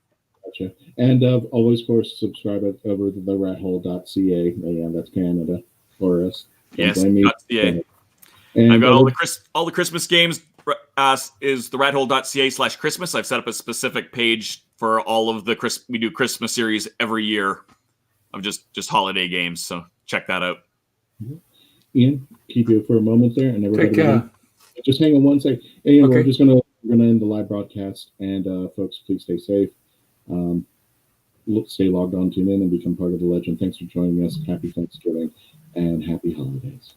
Speaker 3: Gotcha. And always, of course, subscribe over to the rathole.ca. That's Canada for us.
Speaker 6: Yes, .ca. And I've got all the Christmas games. Is the rathole.ca/Christmas. I've set up a specific page for all of the we do Christmas series every year of just holiday games. So check that out.
Speaker 3: Ian, keep you for a moment there, and everybody.
Speaker 2: Take care.
Speaker 3: Just hang on one second. Anyway, okay. We're gonna end the live broadcast, and folks, please stay safe. Stay logged on, tune in, and become part of the legend. Thanks for joining us. Happy Thanksgiving and happy holidays.